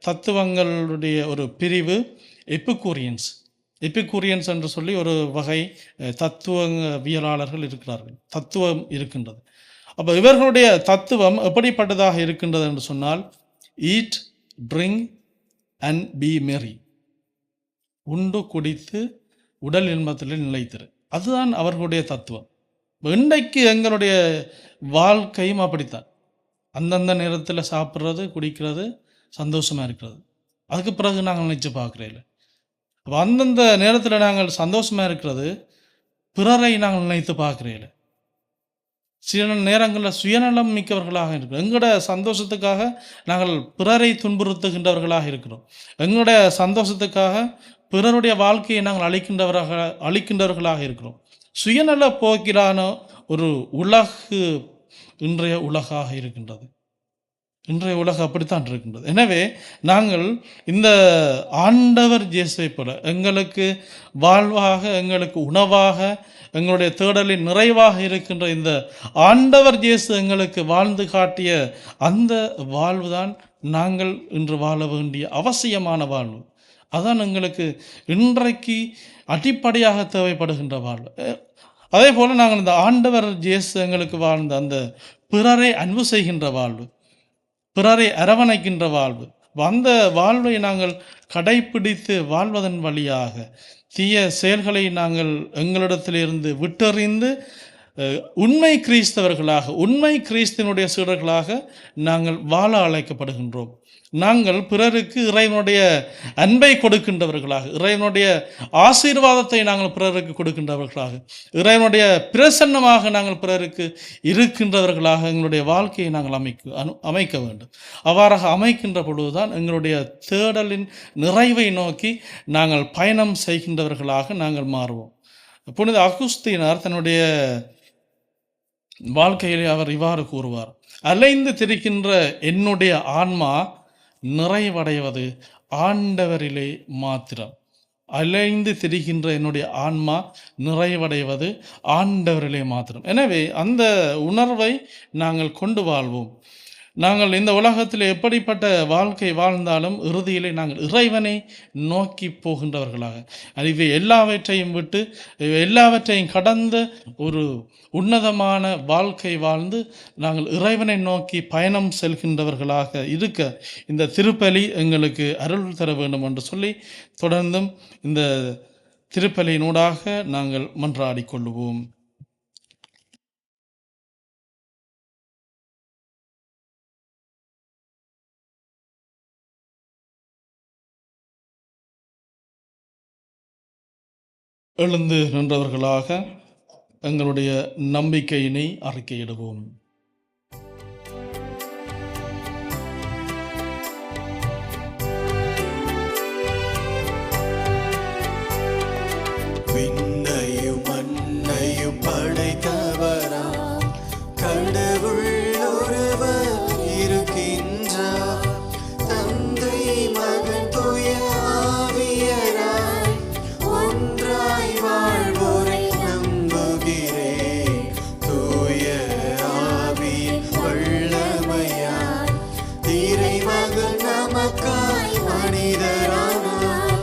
தத்துவங்களுடைய ஒரு பிரிவு எபிகூரியன்ஸ் என்று சொல்லி ஒரு வகை தத்துவவியலாளர்கள் இருக்கிறார்கள். தத்துவம் இருக்கின்றது. அப்போ இவர்களுடைய தத்துவம் எப்படிப்பட்டதாக இருக்கின்றது என்று சொன்னால், ஈட், ட்ரிங்க் அண்ட் பி மெரி, உண்டு குடித்து உடல் இன்பத்தில் நிலைத்திரு. அதுதான் அவர்களுடைய தத்துவம். இன்றைக்கு எங்களுடைய வாழ்க்கையும் அப்படித்தான். அந்தந்த நேரத்தில் சாப்பிட்றது, குடிக்கிறது, சந்தோஷமாக இருக்கிறது. அதுக்கு பிறகு நாங்கள் நினச்சி பார்க்குறதில்ல. அப்போ அந்தந்த நேரத்தில் நாங்கள் சந்தோஷமாக இருக்கிறது, பிறரை நாங்கள் நினைத்து பார்க்குறதில்ல. சில நேரங்களில் சுயநலம் மிக்கவர்களாக இருக்கிறோம். எங்களோட சந்தோஷத்துக்காக நாங்கள் பிறரை துன்புறுத்துகின்றவர்களாக இருக்கிறோம். எங்களுடைய சந்தோஷத்துக்காக பிறருடைய வாழ்க்கையை நாங்கள் அழிக்கின்றவர்களாக இருக்கிறோம். சுயநல போக்கிலான ஒரு இன்றைய உலகாக இருக்கின்றது. இன்றைய உலகம் அப்படித்தான் இருக்கின்றது. எனவே நாங்கள் இந்த ஆண்டவர் இயேசுவை போல எங்களுக்கு வாழ்வாக, எங்களுக்கு உணவாக, எங்களுடைய தேடலின் நிறைவாக இருக்கின்ற இந்த ஆண்டவர் இயேசு எங்களுக்கு வாழ்ந்து காட்டிய அந்த வாழ்வு தான் நாங்கள் இன்று வாழ வேண்டிய அவசியமான வாழ்வு. அதான் எங்களுக்கு இன்றைக்கு அடிப்படையாக தேவைப்படுகின்ற வாழ்வு. அதே போல் நாங்கள் இந்த ஆண்டவர் இயேசு எங்களுக்கு வாழ்ந்த அந்த பிறரை அன்பு செய்கின்ற வாழ்வு, பிறரை அரவணைக்கின்ற வாழ்வு, அந்த வாழ்வை நாங்கள் கடைப்பிடித்து வாழ்வதன் வழியாக தீய செயல்களை நாங்கள் எங்களிடத்திலிருந்து விட்டறிந்து உண்மை கிறிஸ்தவர்களாக, உண்மை கிறிஸ்தனுடைய சீடர்களாக நாங்கள் வாழ அழைக்கப்படுகின்றோம். நாங்கள் பிறருக்கு இறைவனுடைய அன்பை கொடுக்கின்றவர்களாக, இறைவனுடைய ஆசீர்வாதத்தை நாங்கள் பிறருக்கு கொடுக்கின்றவர்களாக, இறைவனுடைய பிரசன்னமாக நாங்கள் பிறருக்கு இருக்கின்றவர்களாக எங்களுடைய வாழ்க்கையை நாங்கள் அமைக்க வேண்டும். அவ்வாறாக அமைக்கின்ற பொழுதுதான் எங்களுடைய தேடலின் நிறைவை நோக்கி நாங்கள் பயணம் செய்கின்றவர்களாக நாங்கள் மாறுவோம். புனித அகுஸ்தீனார் தன்னுடைய வாழ்க்கையிலே அவர் இவ்வாறு கூறுவார்: அலைந்து திரிக்கின்ற என்னுடைய ஆன்மா நிறைவடைவது ஆண்டவரிலே மாத்திரம். அலைந்து திரிகின்ற என்னுடைய ஆன்மா நிறைவடைவது ஆண்டவரிலே மாத்திரம். எனவே அந்த உணர்வை நாங்கள் கொண்டு வாழ்வோம். நாங்கள் இந்த உலகத்தில் எப்படிப்பட்ட வாழ்க்கை வாழ்ந்தாலும் இறுதியிலே நாங்கள் இறைவனை நோக்கி போகின்றவர்களாக, இவை எல்லாவற்றையும் விட்டு எல்லாவற்றையும் கடந்த ஒரு உன்னதமான வாழ்க்கை வாழ்ந்து நாங்கள் இறைவனை நோக்கி பயணம் செல்கின்றவர்களாக இருக்க இந்த திருப்பலி எங்களுக்கு அருள் தர வேண்டும் என்று சொல்லி தொடர்ந்தும் இந்த திருப்பலியினூடாக நாங்கள் மன்றாடிக் கொள்ளுவோம். எழுந்து நின்றவர்களாக எங்களுடைய நம்பிக்கையினை அறிக்கையிடுவோம். விண்ணையும் மண்ணையும் படைத்தவராம் கடவுள் ஒருவர் இருக்கின்றார். தந்தை மகன் தூய ஆவியராய் ஒன்றாய் வாழ்வோரை நம்புகிறேன். தூய ஆவியின் வல்லமையாய் இறைமகன் நமக்காய் மனிதரானார்.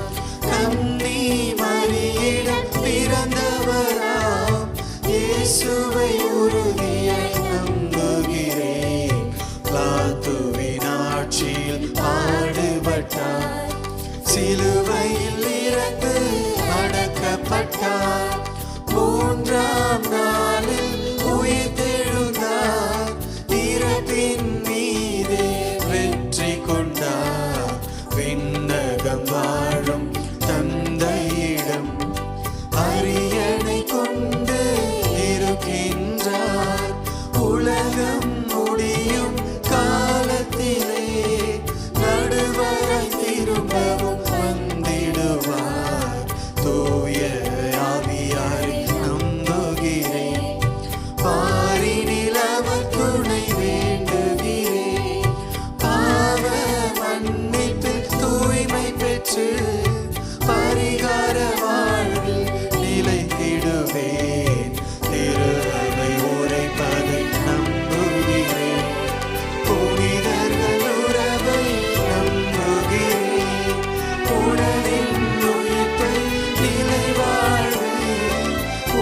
கன்னி மரியிடம் பிறந்தவராம் இயேசுவை உறுதியாய் நம்புகிறேன். பிலாத்துவின் ஆட்சியில் பாடுபட்டார், சிலுவையில் இறந்து அடக்கப்பட்டார். மூன்றாம் நாளில் உயிர்த்தெழுந்தார், இறப்பின் மீதே வெற்றி கொண்டார். விண்ணகம் வாழும் தந்தையிடம் அரியணை கொண்டு இருக்கின்றார். உலகம் முடியும் காலத்திலே நடுவராய் திரும்பவும் வந்திடுவார். தூய ஆவியாரை நம்புகிறேன், பாரினில் அவர் துணை வேண்டுகிறேன். பாவ மன்னிப்பில் தூய்மை பெற்று பரிகார வாழ்வில் நிலைத்திடுவேன். திரு அவை உரைப்பதை நம்புகிறேன், புனிதர்கள் உறவை நம்புகிறேன். உடலின் உயிர்ப்பை நிலை வாழ்வை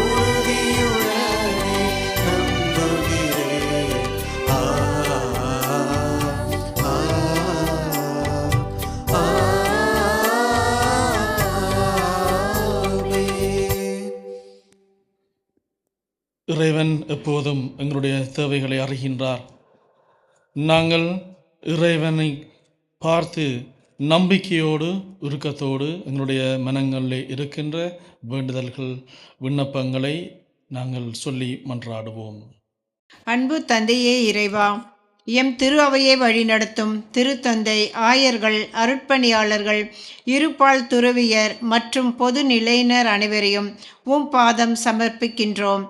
உறுதியுடனே நம்புகிறேன். இறைவன் எப்போதும் எங்களுடைய தேவைகளை அறிகின்றார். நாங்கள் இறைவனை பார்த்து நம்பிக்கையோடு உருக்கத்தோடு எங்களுடைய மனங்களில் இருக்கின்ற வேண்டுதல்கள் விண்ணப்பங்களை நாங்கள் சொல்லி மன்றாடுவோம். அன்பு தந்தையே இறைவா, எம் திரு அவையை வழிநடத்தும் திருத்தந்தை, ஆயர்கள், அருட்பணியாளர்கள், இருபால் துறவியர் மற்றும் பொது நிலையினர் அனைவரையும் உம் பாதம் சமர்ப்பிக்கின்றோம்.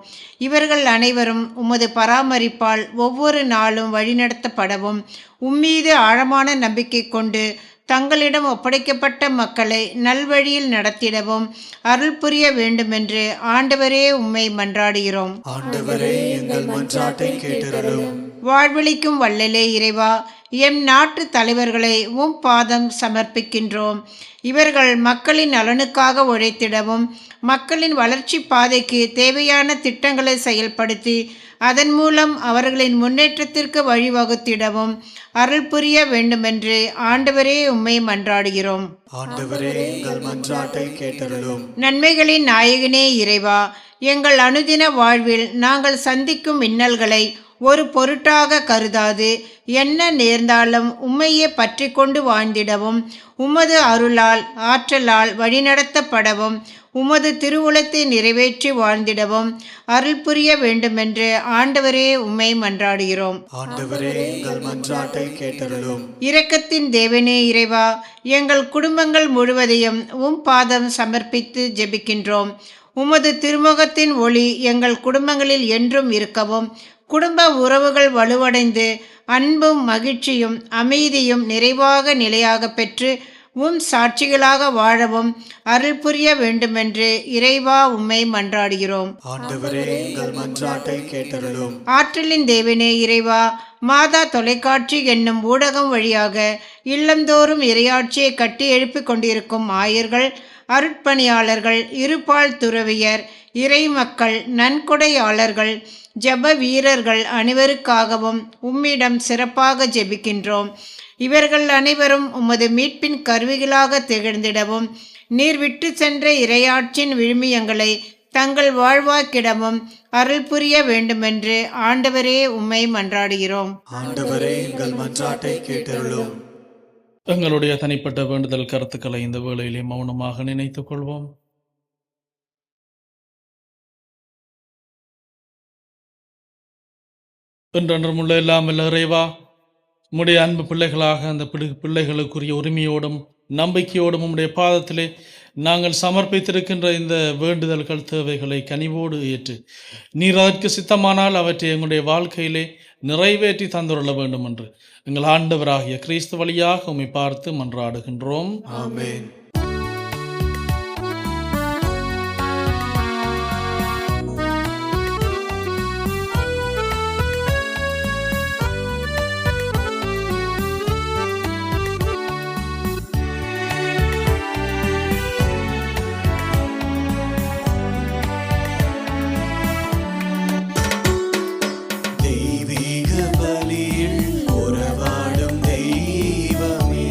இவர்கள் அனைவரும் உமது பராமரிப்பால் ஒவ்வொரு நாளும் வழிநடத்தப்படவும், உம்மீது ஆழமான நம்பிக்கை கொண்டு தங்களிடம் ஒப்படைக்கப்பட்ட மக்களை நல்வழியில் நடத்திடவும் அருள் புரிய வேண்டுமென்று ஆண்டவரே உம்மை மன்றாடுகிறோம். ஆண்டவரே, எங்கள் மன்றாட்டை கேட்டருளும். வாழ்வளிக்கும் வள்ளலே இறைவா, எம் நாட்டு தலைவர்களை உம் பாதம் சமர்ப்பிக்கின்றோம். இவர்கள் மக்களின் நலனுக்காக உழைத்திடவும், மக்களின் வளர்ச்சி பாதைக்கு தேவையான திட்டங்களை செயல்படுத்தி அதன் மூலம் அவர்களின் முன்னேற்றத்திற்கு வழிவகுத்திடவும் அருள் புரிய வேண்டுமென்று ஆண்டவரே உம்மை மன்றாடுகிறோம். ஆண்டவரே எங்கள் மன்றாட்டை கேட்டருளும். நன்மைகளின் நாயகனே இறைவா, எங்கள் அனுதின வாழ்வில் நாங்கள் சந்திக்கும் இன்னல்களை ஒரு பொருட்டாக கருதாது என்ன நேர்ந்தாலும் உம்மையே பற்றி கொண்டு வாழ்ந்திடவும் உமது அருளால் ஆற்றலால் வழிநடத்தப்படவும் உமது திருவுளத்தை நிறைவேற்றி வாழ்ந்திடவும் அருள் புரிய வேண்டுமென்று ஆண்டவரே உம்மை மன்றாடுகிறோம். ஆண்டவரே எங்கள் மன்றாட்டை கேட்டருளும். இரக்கத்தின் தேவனே இறைவா, எங்கள் குடும்பங்கள் முழுவதையும் உம் பாதம் சமர்ப்பித்து ஜெபிக்கின்றோம். உமது திருமுகத்தின் ஒளி எங்கள் குடும்பங்களில் என்றும் இருக்கவும் குடும்ப உறவுகள் வலுவடைந்து அன்பும் மகிழ்ச்சியும் அமைதியும் நிறைவாக நிலையாக பெற்று உம் சாட்சிகளாக வாழவும் அருள் புரிய வேண்டுமென்று இறைவா உம்மை மன்றாடுகிறோம். ஆண்டவரே எங்கள் மன்றாட்டை கேட்டருளும். ஆற்றலின் தேவனே இறைவா, மாதா தொலைக்காட்சி என்னும் ஊடகம் வழியாக இல்லந்தோறும் இறையாட்சியை கட்டி எழுப்பிக் கொண்டிருக்கும் ஆயர்கள், அருட்பணியாளர்கள், இருபால் துறவியர், இறை மக்கள், நன்கொடையாளர்கள், ஜெப வீரர்கள் அனைவருக்காகவும் உம்மிடம் சிறப்பாக ஜெபிக்கின்றோம். இவர்கள் அனைவரும் உமது மீட்பின் கருவிகளாக திகழ்ந்திடவும் நீர் விட்டு சென்ற இறையாட்சியின் விழுமியங்களை தங்கள் வாழ்வாக்கிடவும் அருள் புரிய வேண்டுமென்று ஆண்டவரே உம்மை மன்றாடுகிறோம். ஆண்டவரே எங்கள் மன்றாட்டை கேட்டருளும். எங்களுடைய தனிப்பட்ட வேண்டுதல் கருத்துக்களை இந்த வேளையிலே மௌனமாக நினைத்துக் கொள்வோம். என்றென்றுமுள்ள எல்லாம் வல்ல இறைவா, உம்முடைய அன்பு பிள்ளைகளாக அந்த பிள்ளைகளுக்குரிய உரிமையோடும் நம்பிக்கையோடும் உம்முடைய பாதத்திலே நாங்கள் சமர்ப்பித்திருக்கின்ற இந்த வேண்டுதல்கள் தேவைகளை கனிவோடு ஏற்று நீர் அதற்கு சித்தமானால் அவற்றை எங்களுடைய வாழ்க்கையிலே நிறைவேற்றி தந்துள்ள வேண்டும் என்று எங்கள் ஆண்டவராகிய கிறிஸ்து வழியாக உம்மை பார்த்து மன்றாடுகின்றோம். ஆமென். தெய்வீக பலியில் உறவாடும் தெய்வமே,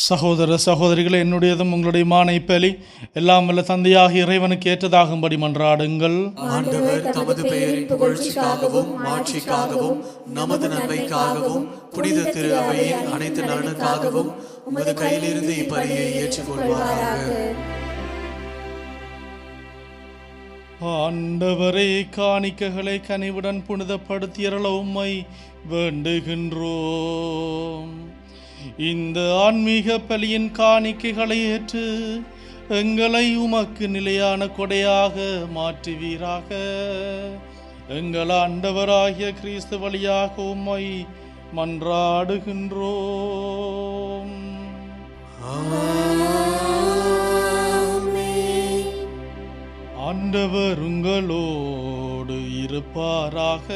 சகோதர சகோதரிகளை, என்னுடையதும் உங்களுடைய மானைப்பலி எல்லாம் வல்ல தந்தையாக இறைவனுக்கு ஏற்றதாகும்படி மன்றாடுங்கள். ஆண்டவர் தமது பெயரின் புகழ்ச்சிக்காகவும் மாட்சிக்காகவும் நமது நன்மைக்காகவும் புனித திரு அவையின் அனைத்து நலனுக்காகவும் உமது கையிலிருந்து இப்பலியை ஏற்றுக்கொள்வாராக. ஆண்டவரே, காணிக்கைகளை கனிவுடன் புனிதப்படுத்தியருள உம்மை வேண்டுகின்றோம். இந்த ஆன்மீக பலியின் காணிக்கைகளை ஏற்று எங்களை உமக்கு நிலையான கொடையாக மாற்றுவீராக. எங்கள் ஆண்டவராகிய கிறிஸ்து வழியாக உம்மை மன்றாடுகின்றோம். ஆண்டவர் உங்களோடு இருப்பாராக.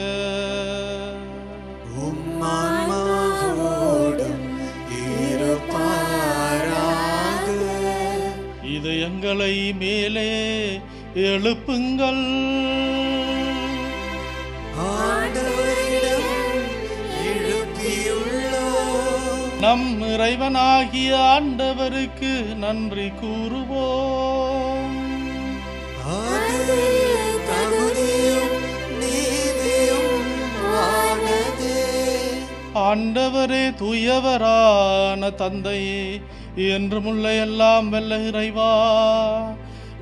இதயங்களை மேலே எழுப்புங்கள். நம் இறைவனாகிய ஆண்டவருக்கு நன்றி கூறுவோம். ஆண்டவரே, தூயவரான தந்தையே, என்றுமுள்ள எல்லாம் வல்ல இறைவா,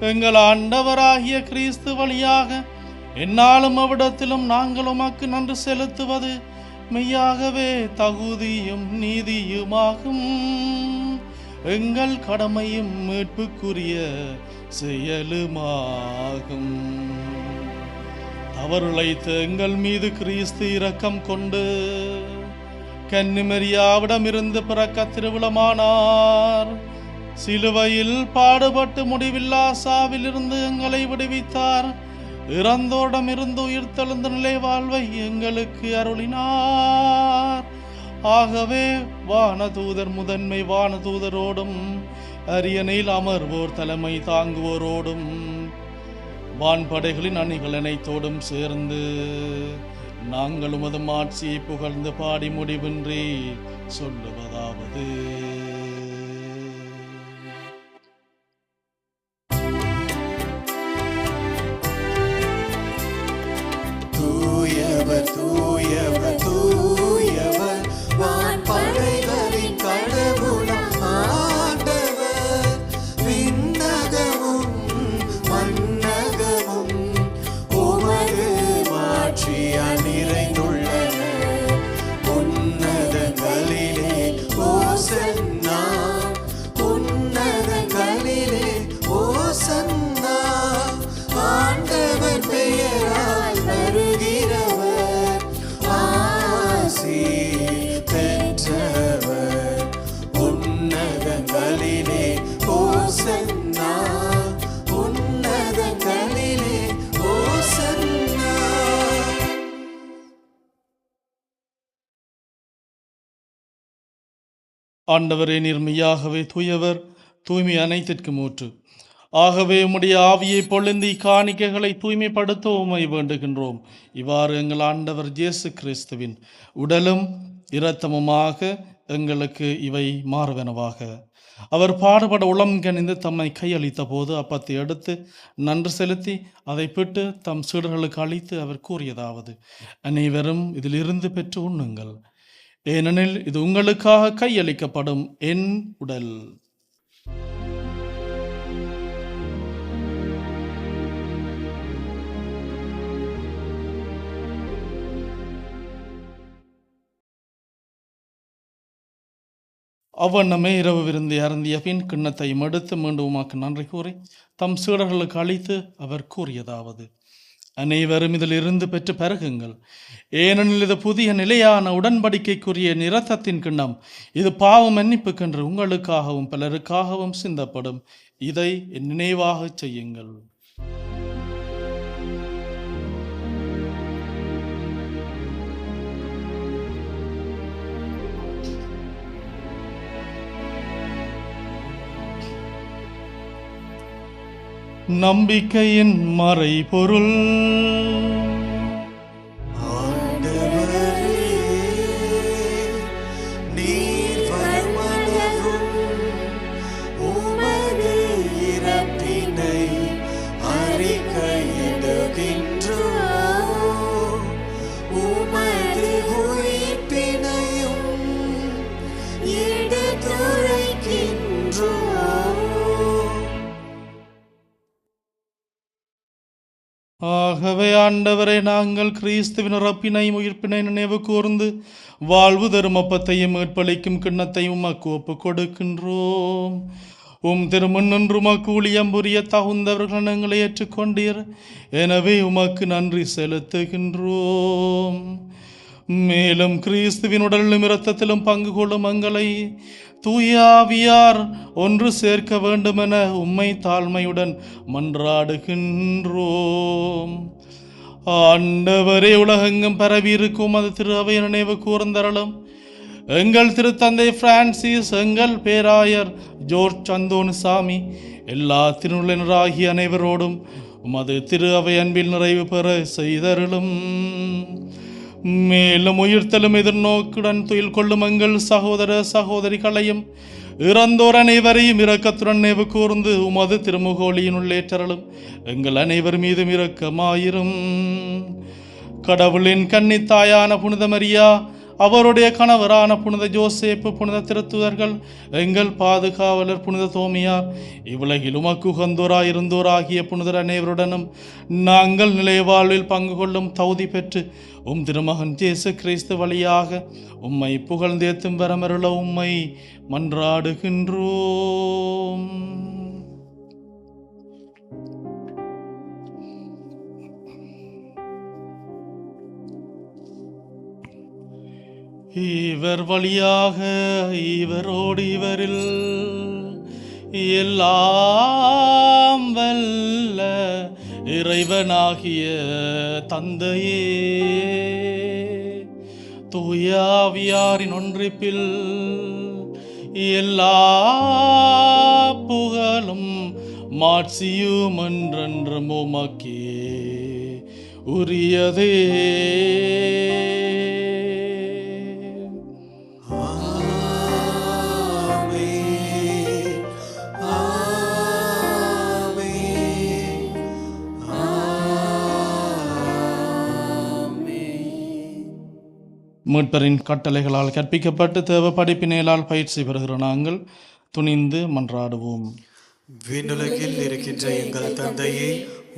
எங்கள் ஆண்டவராகிய கிறிஸ்து வழியாக என்னாலும் அவ்விடத்திலும் நாங்கள் உமக்கு நன்றி செலுத்துவது மெய்யாகவே தகுதியும் நீதியுமாகும். எங்கள் கடமையும் மீட்புக்குரிய செயலுமாகும். தவறுழைத்த எங்கள் மீது கிறிஸ்து இரக்கம் கொண்டு கன்னிமரியாவிடமிருந்து பிறக்க திருவிழமானார். சிலுவையில் பாடுபட்டு முடிவில்லா சாவிலிருந்து எங்களை விடுவித்தார். இறந்தோரிடமிருந்து உயிர்த்தெழுந்த நிலை வாழ்வை எங்களுக்கு அருளினார். ஆகவே வானதூதர் முதன்மை வானதூதரோடும் அரியணையில் அமர்வோர் தலைமை தாங்குவோரோடும் வான்படைகளின் அணிகள் அனைத்தோடும் சேர்ந்து நாங்கள் உமது ஆட்சியை புகழ்ந்து பாடி முடிவின்றி சொல்லுவதாவது: தூயவர் தூயவர் தூயவர் வான்படைகளின் கடவுளாம் ஆண்டவர். விண்ணகமும் மண்ணகமும் உமது மாட்சியால் நிறைந்துள்ளன. உன்னதங்களிலே ஓசன்னா, உன்னதங்களிலே ஓசன்னா. ஆண்டவர் பெயரால் வருகிறவர் ஆசி பெற்றவர். உன்னதங்களிலே ஓசன்னா, உன்னதங்களிலே ஓசன்னா. ஆண்டவரே, நீர் மெய்யாகவே தூயவர், தூய்மை அனைத்திற்கும் ஊற்று. ஆகவே உம்முடைய ஆவியை பொழிந்து காணிக்கைகளை தூய்மைப்படுத்த உம்மை வேண்டுகின்றோம். இவ்வாறு எங்கள் ஆண்டவர் இயேசு கிறிஸ்துவின் உடலும் இரத்தமுமாக எங்களுக்கு இவை மாறுவனவாக. அவர் பாடுபட உளம் கனிந்து தம்மை கையளித்த போது அப்பத்தை எடுத்து நன்றி செலுத்தி அதை பிட்டு தம் சீடர்களுக்கு அளித்து அவர் கூறியதாவது: அனைவரும் இதிலிருந்து பெற்று உண்ணுங்கள், ஏனெனில் இது உங்களுக்காக கையளிக்கப்படும் என் உடல். அவ்வண்ணமே இரவு விருந்தை அருந்திய பின் கிண்ணத்தையும் எடுத்து மீண்டும் உமக்கு நன்றி கூறி தம் சீடர்களுக்கு அளித்து அவர் கூறியதாவது: அனைவரும் இதிலிருந்து பெற்று பருகுங்கள், ஏனெனில் இது புதிய நிலையான உடன்படிக்கைக்குரிய இரத்தத்தின் கிண்ணம். இது பாவ மன்னிப்புக்கென்று உங்களுக்காகவும் பலருக்காகவும் சிந்தப்படும். இதை என் நினைவாக செய்யுங்கள். நம்பிக்கையின் மறைபொருள். ஆண்டவரே, நீர் வருமளவும் ஆகவே ஆண்டவரை நாங்கள் கிறிஸ்துவின் இறப்பினையும் உயிர்ப்பினை நினைவு கூர்ந்து வாழ்வு தரும் அப்பத்தையும் மீட்பளிக்கும் கிண்ணத்தையும் உமக்கு ஒப்புக் கொடுக்கின்றோம். திருமுன்னின்று உமக்கு ஊழியம் புரிய தகுந்தவர்கள் எங்களை ஏற்றுக்கொண்டீர். எனவே உமக்கு நன்றி செலுத்துகின்றோம். மேலும் கிறிஸ்துவின் உடலிலும் இரத்தத்திலும் பங்கு கொள்ளும் எங்களை தூயாவியார் ஒன்று சேர்க்க வேண்டுமென உம்மை தாழ்மையுடன் மன்றாடுகின்றோம். ஆண்டவரே, உலகெங்கும் பரவி இருக்கும் அது திரு அவை நினைவு கூர்ந்தரலும். எங்கள் திருத்தந்தை பிரான்சிஸ், எங்கள் பேராயர் ஜோர்ஜ் அந்தோனிசாமி, எல்லா திருநிலையினராகிய அனைவரோடும் உமது திரு அவை அன்பில் நிறைவு பெற செய்தருளும். மேலும் உயிர்த்தலும் எதிர்நோக்குடன் துயில் கொள்ளும் எங்கள் சகோதர சகோதரிகளையும் இறந்தோர் அனைவரையும் இரக்கத்துடன் நினைவு கூர்ந்து உமது திருமுகோலியின் உள்ளேற்றலும் எங்கள் அனைவர் மீதும் இரக்கமாயிரும். கடவுளின் கன்னித்தாயான புனித மரியா, அவருடைய கணவரான புனித ஜோசேப்பு, புனித திருத்துதர்கள், எங்கள் பாதுகாவலர் புனித தோமியார், இவ்வுலகில் உமக்கு உகந்தோராயிருந்தோராகிய புனிதர் அனைவருடனும் நாங்கள் நிலைய வாழ்வில் பங்கு கொள்ளும் தகுதி பெற்று திருமகன் இயேசு கிறிஸ்து வழியாக உம்மை புகழ்ந்தேத்தும் வரமருள உம்மை மன்றாடுகின்றோம். இவர் வழியாக இவரோடு இவரில் எல்லாம் வல்ல இறைவனாகிய தந்தையே, தூயாவியாரின் ஒன்றிப்பில் எல்லா புகழும் மாட்சியும் என்றென்றும் உமக்கே உரியதே. மீட்பரின் கட்டளைகளால் கற்பிக்கப்பட்டு தேவ படிப்பினைகளால் பயிற்சி பெறுகிற நாங்கள் துணிந்து மன்றாடுவோம். விண்ணுலகில் இருக்கின்ற எங்கள் தந்தையே,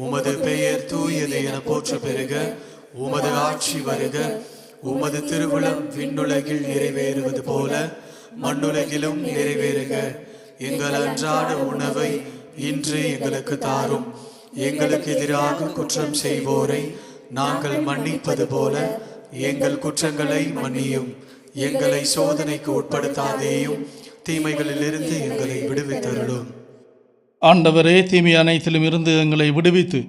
உமது பெயர் தூயது என போற்ற பெறுக. உமது ஆட்சி வருக. உமது திருவுளம் விண்ணுலகில் நிறைவேறுவது போல மண்ணுலகிலும் நிறைவேறுக. எங்கள் அன்றாட உணவை இன்று எங்களுக்கு தாரும். எங்களுக்கு எதிராக குற்றம் செய்வோரை நாங்கள் மன்னிப்பது போல எங்கள் குற்றங்களை மன்னியும். எங்களை சோதனைக்கு உட்படுத்தாதேயும், தீமைகளிலிருந்து எங்களை விடுவித்தருளும். ஆண்டவரே, தீமை அனைத்திலும் இருந்து எங்களை விடுவித்து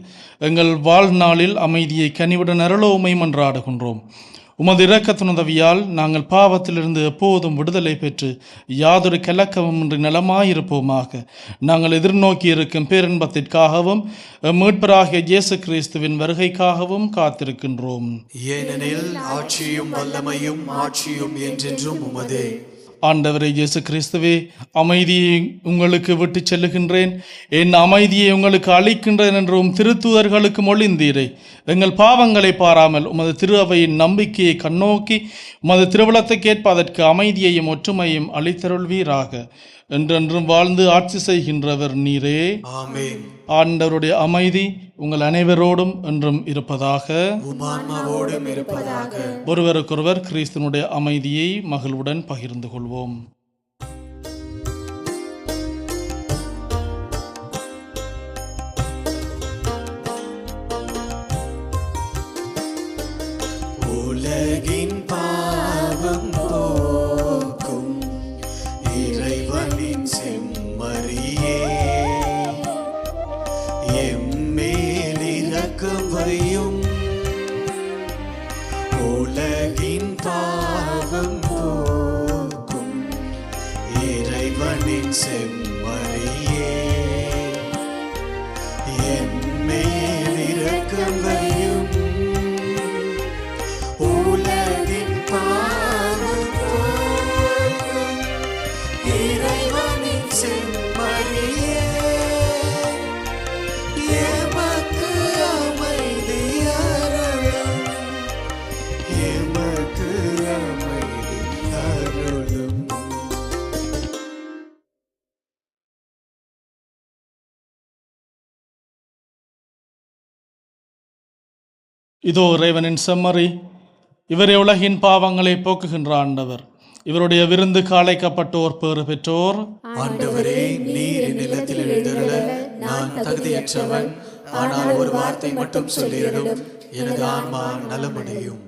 எங்கள் வாழ்நாளில் அமைதியை கனிவுடன் அருள உம்மை மன்றாடுகின்றோம். உமது இரக்கத்துணதவியால் நாங்கள் பாவத்திலிருந்து எப்போதும் விடுதலை பெற்று யாதொரு கலக்கமும் இன்றி நலமாயிருப்போமாக. நாங்கள் எதிர்நோக்கி இருக்கும் பேரின்பத்திற்காகவும் மீட்பராகிய இயேசு கிறிஸ்துவின் வருகைக்காகவும் காத்திருக்கின்றோம். ஏனெனில் ஆட்சியும் வல்லமையும் மாட்சியும் என்றென்றும் உமதே. ஆண்டவரே இயேசு கிறிஸ்துவே, அமைதியை உங்களுக்கு விட்டு செல்லுகின்றேன், என் அமைதியை உங்களுக்கு அளிக்கின்றேன் என்றும் திருத்தூதர்களுக்கு மொழிந்தீரே. எங்கள் பாவங்களை பாராமல் உமது திரு அவையின் நம்பிக்கையை கண்ணோக்கி உமது திருவிழத்துக்கேற்ப அதற்கு அமைதியையும் ஒற்றுமையும் அளித்தருள்வீராக. என்றென்றும் வாழ்ந்து ஆட்சி செய்கின்றவர் நீரே. ஆமென். ஆண்டவருடைய அமைதி உங்கள் அனைவரோடும் என்றும் இருப்பதாக. உம்மான்மாவோடும் இருப்பதாக. ஒருவருக்கொருவர் கிறிஸ்துவனுடைய அமைதியை மகிழ்வுடன் பகிர்ந்து கொள்வோம். உலகின் பாவம் போக்கும் இறைவனின் செம்மறியே, எம்மேல் இரக்கம் வையும். உலகின் பாவம் போக்கும் இறைவனின் செம்மறியே, எம்மேல் இரக்கம் வையும். உலகின் பாவம் போக்கும் இறைவனின் செம்மறியே, இதோ இறைவனின் செம்மறி, இவரே உலகின் பாவங்களை போக்குகின்ற ஆண்டவர். இவருடைய விருந்துக்கு அழைக்கப்பட்டோர் பேறு பெற்றோர். ஆண்டவரே, நீர் நிலத்தில் எழுந்தருள நான் தகுதியற்றவன். ஆனால் ஒரு வார்த்தை மட்டும் சொல்லிடும், எனது ஆன்மா நலமடையும்.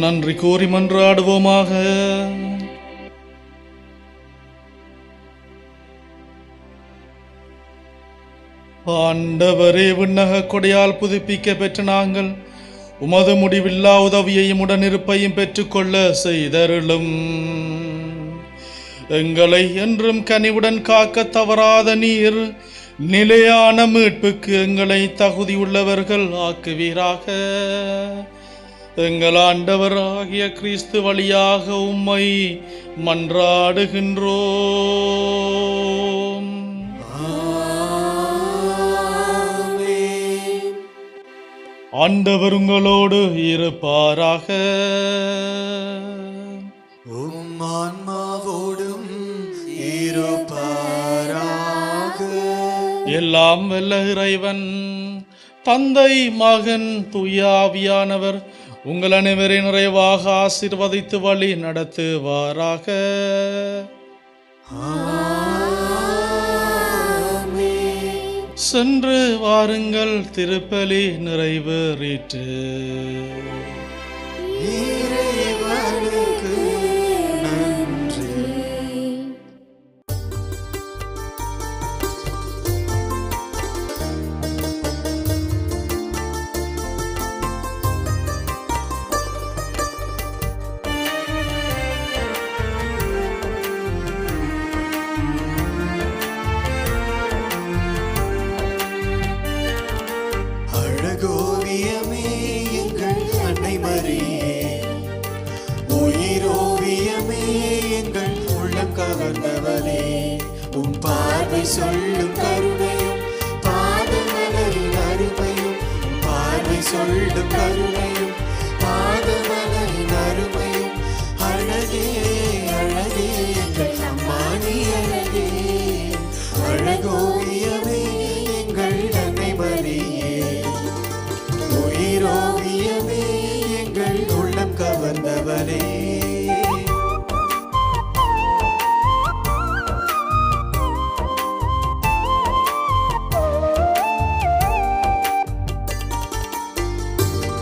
நன்றி கூறி மன்றாடுவோமாக. ஆண்டவரே, விண்ணக கொடையால் புதுப்பிக்க பெற்ற நாங்கள் உமது முடிவில்லா உதவியையும் உடனிருப்பையும் பெற்றுக்கொள்ள செய்தருளும். எங்களை என்றும் கனிவுடன் காக்க தவறாத நீர் நிலையான மீட்புக்கு எங்களை தகுதியுள்ளவர்கள் ஆக்குவீராக. எங்கள் ஆண்டவர் ஆகிய கிறிஸ்து வழியாக உம்மை மன்றாடுகின்றோம். ஆண்டவர் உங்களோடு இருப்பாராக. உம் ஆன்மாவோடும் இருப்பாராக. எல்லாம் வல்ல இறைவன் தந்தை, மகன், தூய ஆவியானவர் உங்கள் அனைவரை நிறைவாக ஆசீர்வதித்து வழி நடத்துவாராக. சென்று வாருங்கள், திருப்பலி நிறைவேறிற்று. இறைவனுக்கு நன்றி. அழகோவியமே எங்கள் அன்னை மரியே, உயிரோவியமே எங்கள் உள்ளம் கவர்ந்தவளே, உன் பார்வை சொல்லும் கருணையும் பாதமலரின் அருமையும், பார்வை சொல்லும் கருணையும் பாதமலரின் அருமையும் அழகே அழகே எங்கள் அம்மா நீ அழகே அழகோவியமே எங்கள் அன்னை மரியே உயிரோவியமே எங்கள் உள்ளம் கவர்ந்தவனே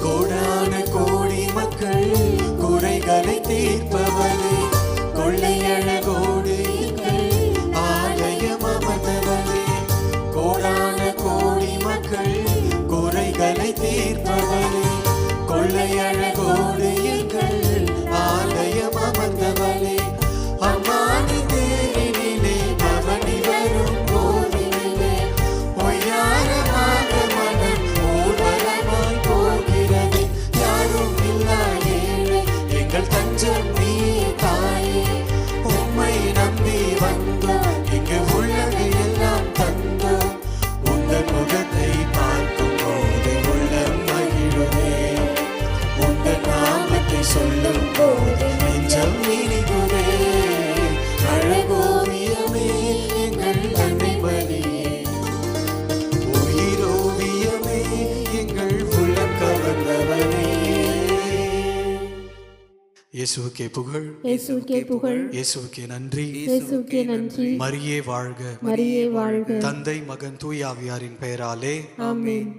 கோடான கோடி மக்கள் குறைகளை தீர்ப்பவளே கொள்ளையழகோடு எங்கள் ஆலயம் அமர்ந்தவளே கோடான கோடி மக்கள் குறைகளை தீர்ப்பவளே கொள்ளையழகோடு எங்கள் ஆலயம் அமர்ந்தவளே அம்மானி தேரினிலே பவனி வரும் போதினிலே பொய்யாரமாக மனம் ஊர்வலமாய் போகிறது யாரும் இல்லா ஏழை எங்கள் தஞ்சம் நீ தாயே உம்மை நம்பி வந்தோம் இங்கு உள்ளது எல்லாம் தந்தோம் உந்தன் முகத்தை பார்க்கும் போது உள்ளம் மகிழுதே உந்தன் நாமத்தை சொல்லும் போது நெஞ்சம் இனிகுதே அழகோவியமே எங்கள் அன்னை மரியே உயிரோவியமே எங்கள் உள்ளம் கவர்ந்தவனே இயேசுவுக்கே புகழ் இயேசுவுக்கே புகழ், இயேசுவுக்கே நன்றி இயேசுவுக்கே நன்றி. மரியே வாழ்க மரியே வாழ்க. தந்தை மகன் தூய் ஆவியாரின் பெயராலே ஆமென்.